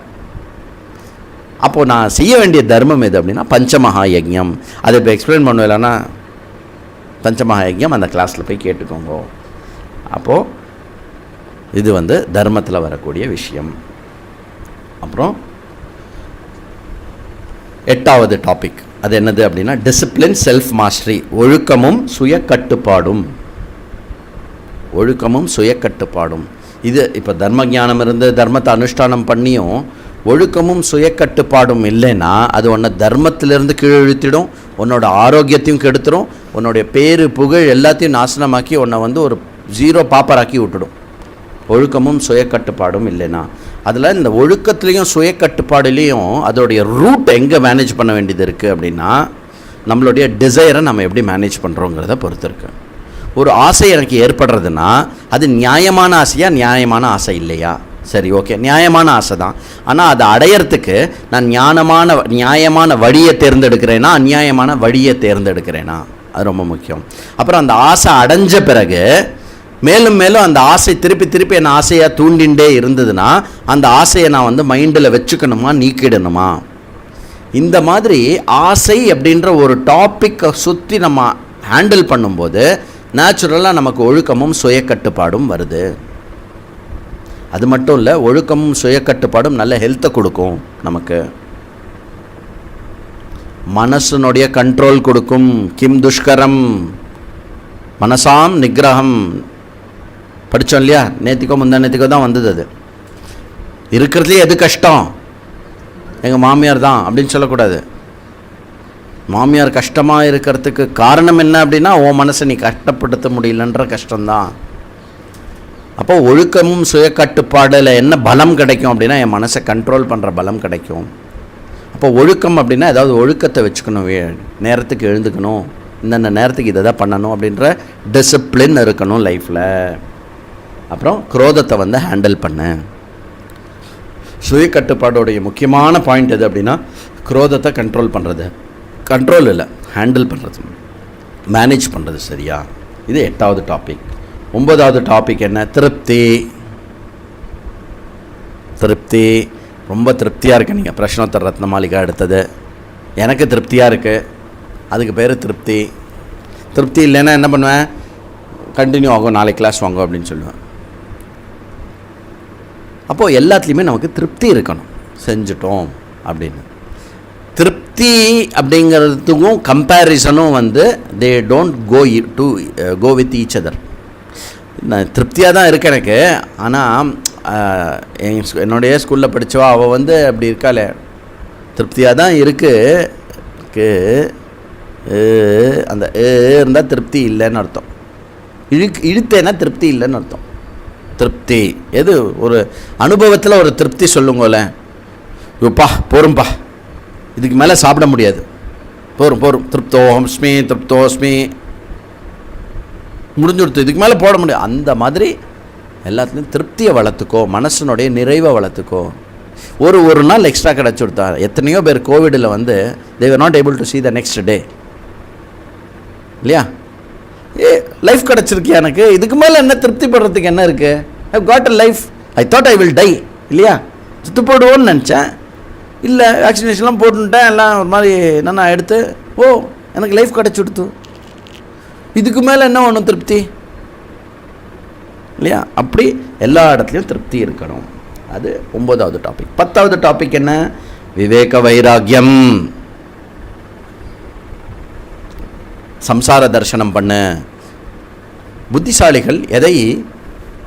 Speaker 1: அப்போது நான் செய்ய வேண்டிய தர்மம் எது அப்படின்னா பஞ்சமகா யஜ்ஞம். அதை இப்போ எக்ஸ்பிளைன் பண்ணுவேலன்னா பஞ்சமகா யஜ்ஞம் அந்த கிளாஸில் போய் கேட்டுக்கோங்க. அப்போது இது தர்மத்தில் வரக்கூடிய விஷயம். அப்புறம் 8வது டாபிக், அது என்னது அப்படின்னா டிசிப்ளின், செல்ஃப் மாஸ்டரி. ஒழுக்கமும் சுய கட்டுப்பாடும். ஒழுக்கமும் சுய கட்டுப்பாடும். இது இப்போ தர்ம ஞானம் இருந்து தர்மத்தை அனுஷ்டானம் பண்ணியும் ஒழுக்கமும் சுய கட்டுப்பாடும் இல்லைன்னா அது உன்னை தர்மத்திலிருந்து கீழே இழுத்திடும், உன்னோட ஆரோக்கியத்தையும் கெடுத்துடும், உன்னுடைய பேரு புகழ் எல்லாத்தையும் நாசனமாக்கி உன்னை ஒரு ஜீரோ பாப்பராக்கி விட்டுடும். ஒழுக்கமும் சுய கட்டுப்பாடும் இல்லைன்னா. அதில் இந்த ஒழுக்கத்துலேயும் சுய கட்டுப்பாடுலேயும் அதோடைய ரூட் எங்கே மேனேஜ் பண்ண வேண்டியது இருக்குது அப்படின்னா நம்மளுடைய டிசைரை நம்ம எப்படி மேனேஜ் பண்ணுறோங்கிறத பொறுத்து இருக்குது. ஒரு ஆசை எனக்கு ஏற்படுறதுன்னா அது நியாயமான ஆசையா நியாயமான ஆசை இல்லையா? சரி, ஓகே, நியாயமான ஆசை தான். ஆனால் அதை அடையிறதுக்கு நான் நியாயமான வழியை தேர்ந்தெடுக்கிறேன்னா அநியாயமான வழியை தேர்ந்தெடுக்கிறேன்னா, அது ரொம்ப முக்கியம். அப்புறம் அந்த ஆசை அடைஞ்ச பிறகு மேலும் மேலும் அந்த ஆசை திருப்பி என்னை ஆசையாக தூண்டிகிட்டே இருந்ததுன்னா அந்த ஆசையை நான் மைண்டில் வச்சுக்கணுமா நீக்கிடணுமா? இந்த மாதிரி ஆசை அப்படின்ற ஒரு டாப்பிக்கை சுற்றி நம்ம ஹேண்டில் பண்ணும்போது நேச்சுரலாக நமக்கு ஒழுக்கமும் சுய கட்டுப்பாடும் வருது. அது மட்டும் இல்லை, ஒழுக்கமும் சுய கட்டுப்பாடும் நல்ல ஹெல்த்தை கொடுக்கும். நமக்கு மனசனுடைய கண்ட்ரோல் கொடுக்கும். கிம் துஷ்கரம் மனசாம் நிகிரகம் படித்தோம் இல்லையா? நேத்திக்கோ முந்தானேத்திக்கோ தான் வந்தது. அது இருக்கிறதுலே எது கஷ்டம்? எங்கள் மாமியார் தான் அப்படின்னு சொல்லக்கூடாது. மாமியார் கஷ்டமாக இருக்கிறதுக்கு காரணம் என்ன அப்படின்னா உன் மனசை நீ கஷ்டப்படுத்த முடியலன்ற கஷ்டம்தான். அப்போ ஒழுக்கமும் சுய கட்டுப்பாடில் என்ன பலம் கிடைக்கும் அப்படின்னா என் மனசை கண்ட்ரோல் பண்ணுற பலம் கிடைக்கும். அப்போ ஒழுக்கம் அப்படின்னா ஏதாவது ஒழுக்கத்தை வச்சுக்கணும், நேரத்துக்கு எழுந்துக்கணும், இந்தந்த நேரத்துக்கு இதை தான் பண்ணணும் அப்படின்ற டிசிப்ளின் இருக்கணும் லைஃப்பில். அப்புறம் குரோதத்தை ஹேண்டில் பண்ண. சுய கட்டுப்பாடோடைய முக்கியமான பாயிண்ட் எது அப்படின்னா குரோதத்தை கண்ட்ரோல் பண்ணுறது. கண்ட்ரோல் இல்லை, ஹேண்டில் பண்ணுறது, மேனேஜ் பண்ணுறது. சரியா? இது 8வது டாபிக். 9வது டாபிக் என்ன? திருப்தி. திருப்தி, ரொம்ப திருப்தியாக இருக்கு. நீங்கள் பிரஷ்னோத்தர் ரத்னமாளிகா எடுத்தது எனக்கு திருப்தியாக இருக்குது, அதுக்கு பேர் திருப்தி. திருப்தி இல்லைன்னா என்ன பண்ணுவேன்? கண்டினியூ ஆகும், நாளைக்கு கிளாஸ் வாங்க அப்படின்னு சொல்லுவேன். அப்போது எல்லாத்துலேயுமே நமக்கு திருப்தி இருக்கணும், செஞ்சிட்டோம் அப்படின்னு. திருப்தி அப்படிங்கிறதுக்கும் கம்பேரிசனும் they don't go with each other. நான் திருப்தியாக தான் இருக்கேன் எனக்கு, ஆனால் என்னுடைய ஸ்கூலில் படித்தவா அவள் அப்படி இருக்காளே, திருப்தியாக தான் இருக்குது, அந்த இருந்தால் திருப்தி இல்லைன்னு அர்த்தம். இழுத்தேன்னா திருப்தி இல்லைன்னு அர்த்தம். திருப்தி எது? ஒரு அனுபவத்தில் ஒரு திருப்தி சொல்லுங்கள. யோப்பா போரும்பா, இதுக்கு மேலே சாப்பிட முடியாது, போரும் திருப்தோஸ்மி முடிஞ்சுடுத்து, இதுக்கு மேலே போட முடியாது. அந்த மாதிரி எல்லாத்துலேயும் திருப்தியை வளர்த்துக்கோ, மனசனுடைய நிறைவை வளர்த்துக்கோ. ஒரு நாள் எக்ஸ்ட்ரா கிடச்சி கொடுத்தா எத்தனையோ பேர் கோவிடில் they were not able to see the next day இல்லையா? லைஃப் கிடச்சிருக்கு எனக்கு, இதுக்கு மேலே என்ன திருப்தி படுறதுக்கு என்ன இருக்குது? I got a life, I thought I will tie இல்லையா? சுத்து போடுவோன்னு நினச்சேன், இல்லை வேக்சினேஷன்லாம் போட்டுட்டேன், எல்லாம் ஒரு மாதிரி என்னென்ன எடுத்து எனக்கு லைஃப் கிடச்சி கொடுத்து, இதுக்கு மேலே என்ன ஒன்றும் திருப்தி இல்லையா? அப்படி எல்லா இடத்துலையும் திருப்தி இருக்கணும். அது 9வது டாபிக். 10வது டாபிக் என்ன? விவேக வைராக்கியம். சம்சார தர்சனம் பண்ணு. புத்திசாலிகள் எதை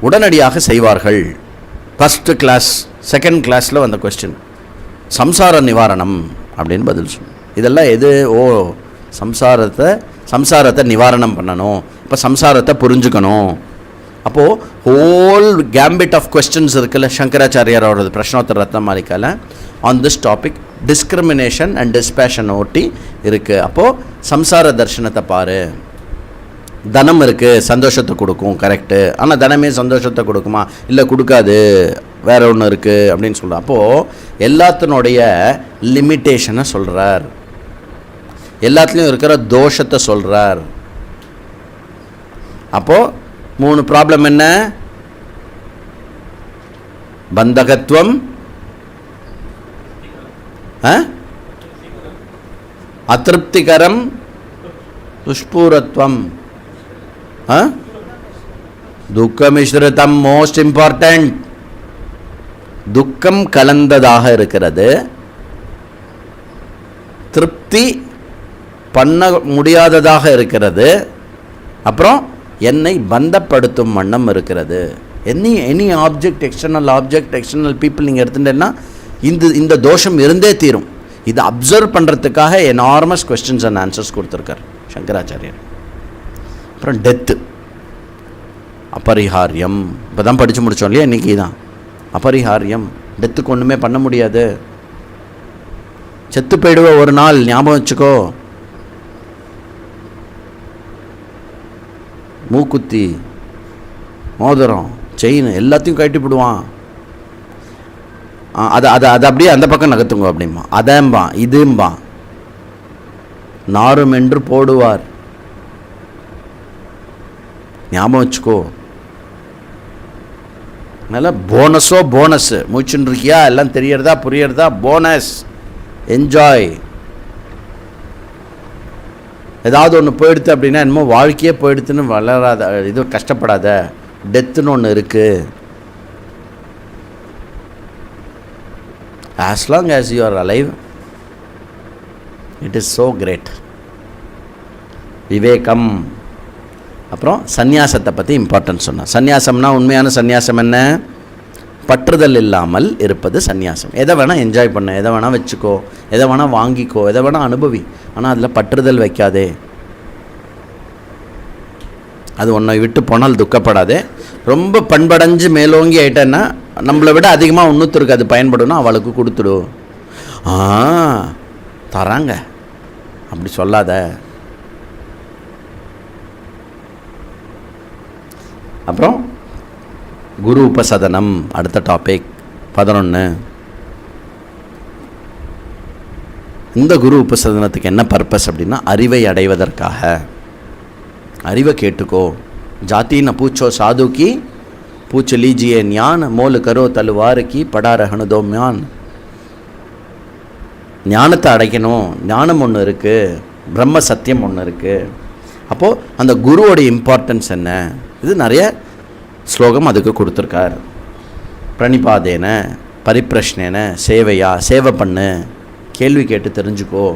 Speaker 1: உடனடியாக செய்வார்கள்? ஃபஸ்ட்டு கிளாஸ் செகண்ட் கிளாஸில் வந்த கொஸ்டின் சம்சார நிவாரணம் அப்படின்னு பதில் சொல்லணும். இதெல்லாம் எது? சம்சாரத்தை நிவாரணம் பண்ணணும், இப்போ சம்சாரத்தை புரிஞ்சுக்கணும், அப்போது ஹோல் கேம்பிட் ஆஃப் கொஸ்டின்ஸ் இருக்குல்ல சங்கராச்சாரியார் அவரது பிரஷ்னோத்தர ரத்னமாலிகாவில் on this topic discrimination and dispassion ஒட்டி இருக்குது. அப்போது சம்சார தர்ஷனத்தை பாரு. தனம் இருக்குது, சந்தோஷத்தை கொடுக்கும், கரெக்டு. ஆனால் தனமே சந்தோஷத்தை கொடுக்குமா? இல்லை, கொடுக்காது, வேறு ஒன்று இருக்குது அப்படின்னு சொல்கிறார். அப்போது எல்லாத்தினுடைய லிமிட்டேஷனை சொல்கிறார், எல்லாத்துலேயும் இருக்கிற தோஷத்தை சொல்கிறார். அப்போது 3 ப்ராப்ளம் என்ன? பந்தகத்துவம், அதிருப்திகரம், துஷ்பூரத்துவம், துக்கமிஸ்ரிதம். மோஸ்ட் இம்பார்ட்டன்ட், துக்கம் கலந்ததாக இருக்கிறது, திருப்தி பண்ண முடியாததாக இருக்கிறது, அப்புறம் என்னை பந்தப்படுத்தும் வண்ணம் இருக்கிறது. எனி ஆப்ஜெக்ட், எக்ஸ்டர்னல் பீப்புள் நீங்கள் எடுத்துட்டேன்னா இந்த தோஷம் இருந்தே தீரும். இதை அப்சர்வ் பண்ணுறதுக்காக எனார்மஸ் கொஸ்டின்ஸ் அண்ட் ஆன்சர்ஸ் கொடுத்துருக்கார் சங்கராச்சாரியர். அப்புறம் டெத்து, அபரிஹாரியம். இப்போ தான் படித்து முடித்தோம் இல்லையா, இன்றைக்கி தான் அபரிஹாரியம். டெத்துக்கு ஒன்றுமே பண்ண முடியாது, செத்து போயிடுவ ஒரு நாள், ஞாபகம் வச்சுக்கோ. மூக்குத்தி, மோதிரம், செயின் எல்லாத்தையும் கட்டிவிடுவான். அதை அப்படியே அந்த பக்கம் நகர்த்துங்க அப்படிம்பா, அதேம்பா இதும்பா. நாரும் என்று போடுவார், ஞாபகம் வச்சுக்கோ. அதனால் போனஸ். மூச்சுன்னு இருக்கியா, எல்லாம் தெரியறதா புரியறதா, போனஸ், என்ஜாய். ஏதாவது ஒன்று போயிடுத்து அப்படின்னா என்னமோ வாழ்க்கையே போயிடுத்துன்னு வளராத, இது கஷ்டப்படாத. டெத்துன்னு ஒன்று இருக்குது. As long as you are alive, it is so great. விவேகம். அப்புறம் சந்நியாசத்தை பற்றி இம்பார்ட்டன்ஸ் சொன்னார். சந்நியாசம்னா உண்மையான சந்நியாசம் என்ன? பற்றுதல் இல்லாமல் இருப்பது சந்நியாசம். எதை வேணால் என்ஜாய் பண்ண, எதை வேணால் வச்சுக்கோ, எதை வேணால் வாங்கிக்கோ, எதை வேணால் அனுபவி, ஆனால் அதில் பற்றுதல் வைக்காதே. அது ஒன்றை விட்டு போனால் துக்கப்படாதே. ரொம்ப பண்படைஞ்சு மேலோங்கி ஆகிட்டேன்னா நம்மளை விட அதிகமாக இன்னொருத்தருக்கு அது பயன்படணும், அவளுக்கு கொடுத்துடு. தராங்க அப்படி சொல்லாத. அப்புறம் குரு உபசதனம், அடுத்த டாபிக் 11. இந்த குரு உபசதனத்துக்கு என்ன பர்பஸ் அப்படின்னா, அறிவை அடைவதற்காக. அறிவை கேட்டுக்கோ. ஜாதி ந பூச்சோ சாது கி பூச்ச லீஜியே ஞான், மோல் கரோ தலுவார் கி படா ரஹனு தோ ஞான். ஞானத்தை அடைக்கணும். ஞானம் ஒன்று இருக்குது, பிரம்ம சத்தியம் ஒன்று இருக்குது. அப்போது அந்த குருவோடைய இம்பார்ட்டன்ஸ் என்ன, இது நிறைய ஸ்லோகம் அதுக்கு கொடுத்துருக்கார். பிரணிபாதேன பரிப்பிரஷ்னேன சேவையா, சேவை பண்ணு, கேள்வி கேட்டு தெரிஞ்சுக்கோ.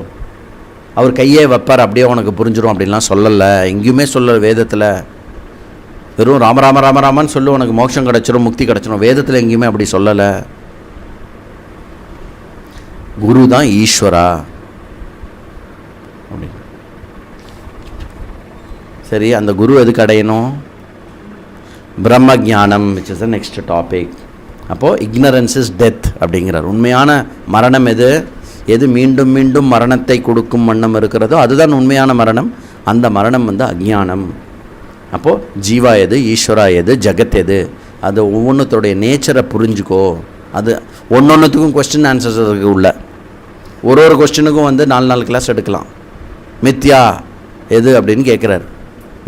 Speaker 1: அவர் கையே வைப்பார், அப்படியே உனக்கு புரிஞ்சிடும் அப்படின்லாம் சொல்லலை, எங்கேயுமே சொல்லலை வேதத்தில். வெறும் ராமராமன்னு சொல்லு உனக்கு மோட்சம் கிடச்சிரும், முக்தி கிடச்சிரும், வேதத்தில் எங்கேயுமே அப்படி சொல்லலை. குரு தான் ஈஸ்வரா அப்படி. சரி, அந்த குரு எதுக்கு அடையணும்? பிரம்ம ஜானம், which is the next topic. அப்போது இக்னரன்ஸ் இஸ் டெத் அப்படிங்கிறார். உண்மையான மரணம் எது? எது மீண்டும் மீண்டும் மரணத்தை கொடுக்கும் வண்ணம் இருக்கிறதோ அதுதான் உண்மையான மரணம். அந்த மரணம் அஜ்ஞானம். அப்போது ஜீவா எது, ஈஸ்வரா எது, ஜகத் எது, அது ஒவ்வொன்றுத்தோடைய நேச்சரை புரிஞ்சுக்கோ. அது ஒன்றொன்றுத்துக்கும் கொஸ்டின் ஆன்சர்ஸ் இருக்குது உள்ள. ஒரு கொஸ்டினுக்கும் 4 கிளாஸ் எடுக்கலாம். மித்யா எது அப்படின்னு கேட்குறாரு.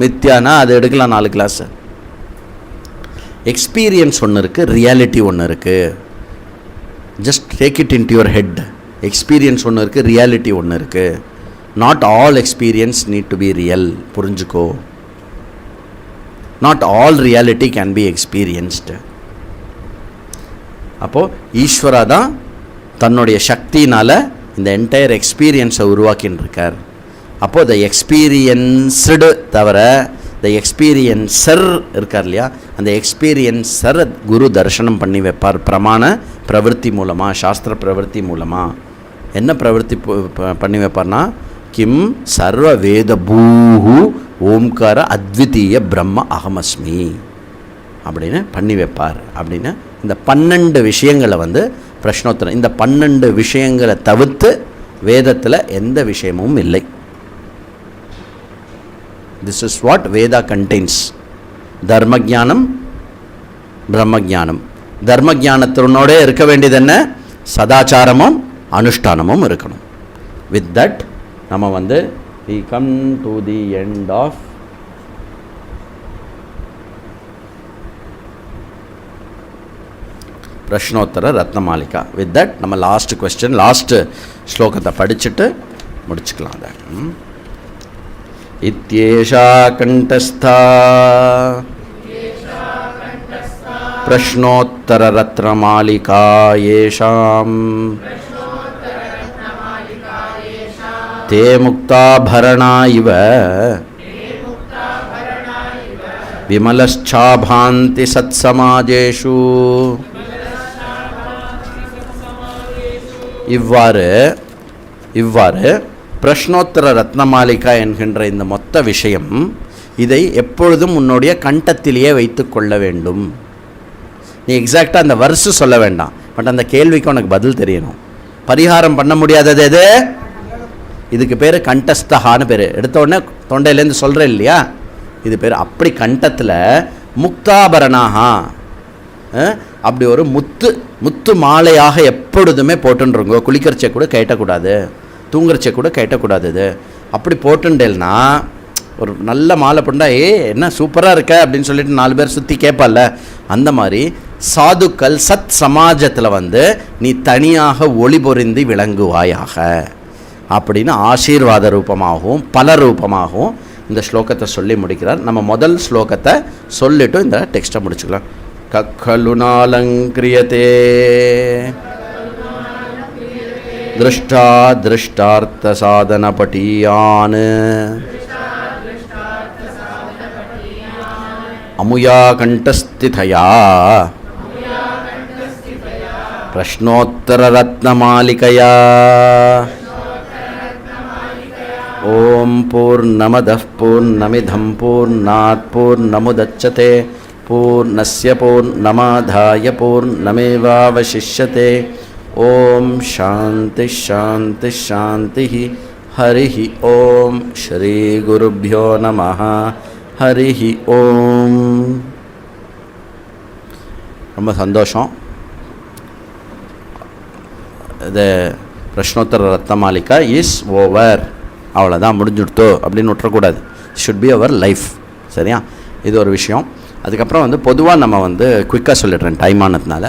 Speaker 1: மித்யானா அது எடுக்கலாம் 4 கிளாஸு. எக்ஸ்பீரியன்ஸ் ஒன்று இருக்குது, ரியாலிட்டி ஒன்று இருக்குது. Just take it into your head. Experience ஒன்று இருக்குது, ரியாலிட்டி ஒன்று இருக்குது. Not all experience need to be real. புரிஞ்சுக்கோ. Not all reality can be experienced. அப்போது ஈஸ்வரா தான் தன்னுடைய சக்தினால் இந்த என்டையர் எக்ஸ்பீரியன்ஸை உருவாக்கின்னு இருக்கார். அப்போது த எக்ஸ்பீரியன்ஸ்டு தவிர த எக்ஸ்பீரியன்சர் இருக்கார் இல்லையா, அந்த எக்ஸ்பீரியன்சர் குரு தரிசனம் பண்ணி வைப்பார். பிரமாண பிரவருத்தி மூலமாக, சாஸ்திர பிரவருத்தி மூலமாக. என்ன பிரவருத்தி பண்ணி வைப்பார்னா, கிம் சர்வ வேத பூஹு ஓம்கார அத்விதீய பிரம்ம அகமஸ்மி. அப்படின்னு பண்ணி வைப்பார் அப்படின்னு இந்த 12 விஷயங்களை வந்து பிரஷ்னோத்தரம். இந்த 12 விஷயங்களை தவிர்த்து வேதத்தில் எந்த விஷயமும் இல்லை. This is what Veda contains. தர்மஜானம், பிரம்மஜானம். தர்மஜானத்தினோட இருக்க வேண்டியது என்ன? சதாச்சாரமும் அனுஷ்டானமும் இருக்கணும். வித் தட் நம்ம வந்து we come to the end of Prashnottara Ratnamalika. With that நம்ம லாஸ்ட் கொஸ்டின், லாஸ்ட் ஸ்லோகத்தை படிச்சுட்டு முடிச்சுக்கலாம். அதை இத்யேஷா கண்டஸ்தா பிரஷ்னோத்தர ரத்னமாலிகா ஏஷாம் தே முக்தாபரணா இவ விமலச்சாபாந்தி சத்சமாஜேஷு. இவ்வாறு பிரஷ்னோத்தர ரத்னமாலிகா என்கின்ற இந்த மொத்த விஷயம், இதை எப்பொழுதும் உன்னுடைய கண்டத்திலேயே வைத்து கொள்ள வேண்டும். நீ எக்ஸாக்டாக அந்த வருஷம் சொல்ல வேண்டாம், பட் அந்த கேள்விக்கு உனக்கு பதில் தெரியணும். பரிகாரம் பண்ண முடியாதது எது? இதுக்கு பேர் கண்டஸ்தகான்னு பேர். எடுத்த உடனே தொண்டையிலேருந்து சொல்கிறேன் இல்லையா, இது பேர். அப்படி கண்டத்தில் முக்தாபரணாகா, அப்படி ஒரு முத்து மாலையாக எப்பொழுதுமே போட்டுருங்கோ. குளிக்கிறச்சே கூட கேட்டக்கூடாது, தூங்குறச்சே கூட கேட்டக்கூடாது. இது அப்படி போட்டுண்டேல்னா ஒரு நல்ல மாலை போட்டா என்ன சூப்பராக இருக்க அப்படின்னு சொல்லிட்டு 4 பேர் சுற்றி கேட்பால. அந்த மாதிரி சாதுக்கள் சத் சமாஜத்தில் வந்து நீ தனியாக ஒளி பொருந்தி விளங்குவாயாக அப்படின்னு ஆசீர்வாத ரூபமாகவும் பல ரூபமாகவும் இந்த ஸ்லோகத்தை சொல்லி முடிக்கிறார். நம்ம முதல் ஸ்லோகத்தை சொல்லிட்டு இந்த டெக்ஸ்ட்டை முடிச்சுக்கலாம். கக்கலுனாலங்கிரியதே திருஷ்டா திருஷ்டார்த்த சாதன பட்டியான் அமுயா கண்டஸ்திதயா பிரஷ்னோத்தர ரத்னமாலிகயா. ஓம் பூர்ணமதః பூர்ணமிதம் பூர்ணாத் பூர்ணமுதச்யதே பூர்ணஸ்ய பூர்ணமாதாய பூர்ணமேவாவசிஷ்யதே. ஓம் சாந்தி சாந்தி சாந்தி. ஹரிஹி ஓம். ஸ்ரீ குருப்யோ நமஹ. ஹரிஹி ஓம். ரொம்ப சந்தோஷம். இது பிரஷ்னோத்தர ரத்னமாலிகா இஸ் ஓவர், அவ்வளோதான் முடிஞ்சுடுத்தோ அப்படின்னு விட்டுறக்கூடாது. Should be our life. சரியா? இது ஒரு விஷயம். அதுக்கப்புறம் வந்து பொதுவாக நம்ம வந்து குயிக்காக சொல்லிடுறேன் டைம் ஆனதுனால.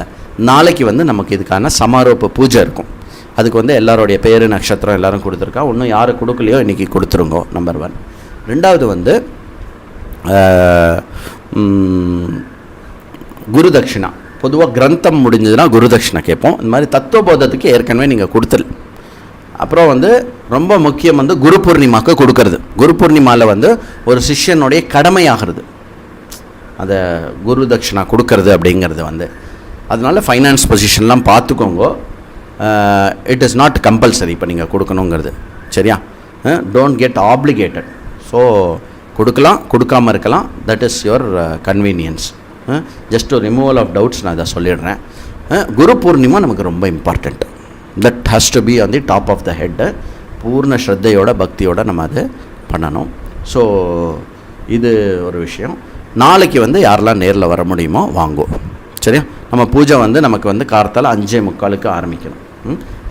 Speaker 1: நாளைக்கு வந்து நமக்கு இதுக்கான சமாரோப்ப பூஜை இருக்கும். அதுக்கு வந்து எல்லாருடைய பேர் நட்சத்திரம் எல்லோரும் கொடுத்துருக்கா. இன்னும் யார் கொடுக்கலையோ இன்றைக்கி கொடுத்துருங்கோ. நம்பர் 1. ரெண்டாவது வந்து குரு தட்சிணா. பொதுவாக கிரந்தம் முடிஞ்சதுன்னா குரு தட்சிணை கேட்போம். இந்த மாதிரி தத்துவபோதத்துக்கு ஏற்கனவே நீங்கள் கொடுத்துரு. அப்புறம் வந்து ரொம்ப முக்கியம் வந்து குரு பூர்ணிமாவுக்கு கொடுக்கறது. குரு பூர்ணிமாவில் வந்து ஒரு சிஷ்யனுடைய கடமையாகிறது அதை குரு தட்சிணா கொடுக்கறது அப்படிங்கிறது வந்து. அதனால ஃபைனான்ஸ் பொசிஷன்லாம் பார்த்துக்கோங்க. இட் இஸ் நாட் கம்பல்சரி இப்போ நீங்கள் கொடுக்கணுங்கிறது. சரியா? Don't get obligated. ஸோ கொடுக்கலாம், கொடுக்காமல் இருக்கலாம். That is your convenience. Just ஒரு ரிமூவல் ஆஃப் டவுட்ஸ் நான் அதை சொல்லிடுறேன். குரு பூர்ணிமா நமக்கு ரொம்ப important. That has to be on the top of the head. பூர்ண ஸ்ரத்தையோட பக்தியோடு நம்ம அது பண்ணணும். ஸோ இது ஒரு விஷயம். நாளைக்கு வந்து யாரெல்லாம் நேரில் வர முடியுமோ வாங்கோ. சரியா? நம்ம பூஜை வந்து நமக்கு வந்து கார்த்தால் 5:45 ஆரம்பிக்கணும்.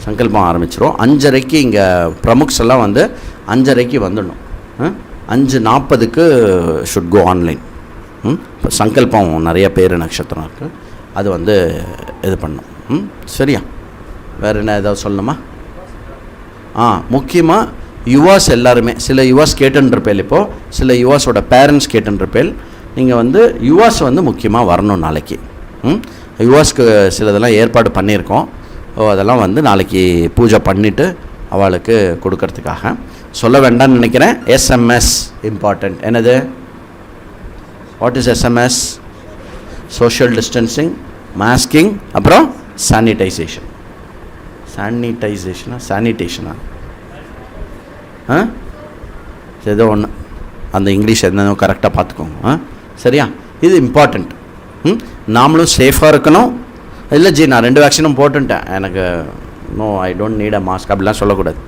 Speaker 1: சங்கல்பம் ஆரம்பிச்சிடும். 5:30 இங்கே பிரமுக்ஸ் எல்லாம் வந்து 5:30 வந்துடணும். 5:40 ஷுட் கோ ஆன்லைன். இப்போ சங்கல்பம் நிறைய பேர் நட்சத்திரம் இருக்குது, அது வந்து இது பண்ணணும். சரியா? வேறு என்ன ஏதாவது சொல்லணுமா? முக்கியமாக யுவாஸ் எல்லாருமே, சில யுவாஸ் கேட்டுருப்பேல், இப்போது சில யுவாஸோட பேரண்ட்ஸ் கேட்டுருப்பேல். நீங்கள் வந்து யுவாஸ் வந்து முக்கியமாக வரணும் நாளைக்கு. யுவாஸ்க்கு சிலதெல்லாம் ஏற்பாடு பண்ணியிருக்கோம். அதெல்லாம் வந்து நாளைக்கு பூஜை பண்ணிவிட்டு அவளுக்கு கொடுக்கறதுக்காக. சொல்ல வேண்டாம்னு நினைக்கிறேன். SMS important. என்னது? What is SMS? Social distancing, masking, அப்புறம் சானிடைசேஷன். சானிடேஷனா ஏதோ ஒன்று. அந்த இங்கிலீஷ் என்னதோ கரெக்டாக பார்த்துக்கோங்க. சரியா? இது இம்பார்ட்டண்ட். நாமளும் சேஃபாக இருக்கணும். இல்லை ஜி நான் 2 வேக்சினும் போட்டுட்டேன், எனக்கு no I don't need a mask அப்படிலாம் சொல்லக்கூடாது.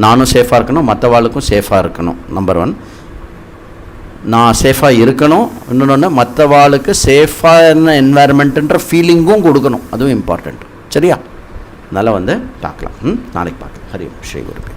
Speaker 1: நானும் சேஃபாக இருக்கணும், மற்றவாளுக்கும் சேஃபாக இருக்கணும். நம்பர் 1 நான் சேஃபாக இருக்கணும். இன்னொன்று மற்றவாளுக்கு சேஃபான என்வாயர்மெண்ட்டுன்ற ஃபீலிங்கும் கொடுக்கணும், அதுவும் இம்பார்ட்டண்ட். சரியா? அதனால் பார்க்கலாம். நாளைக்கு பார்க்கலாம். ஹரி ஓம் ஸ்ரீ குருவே.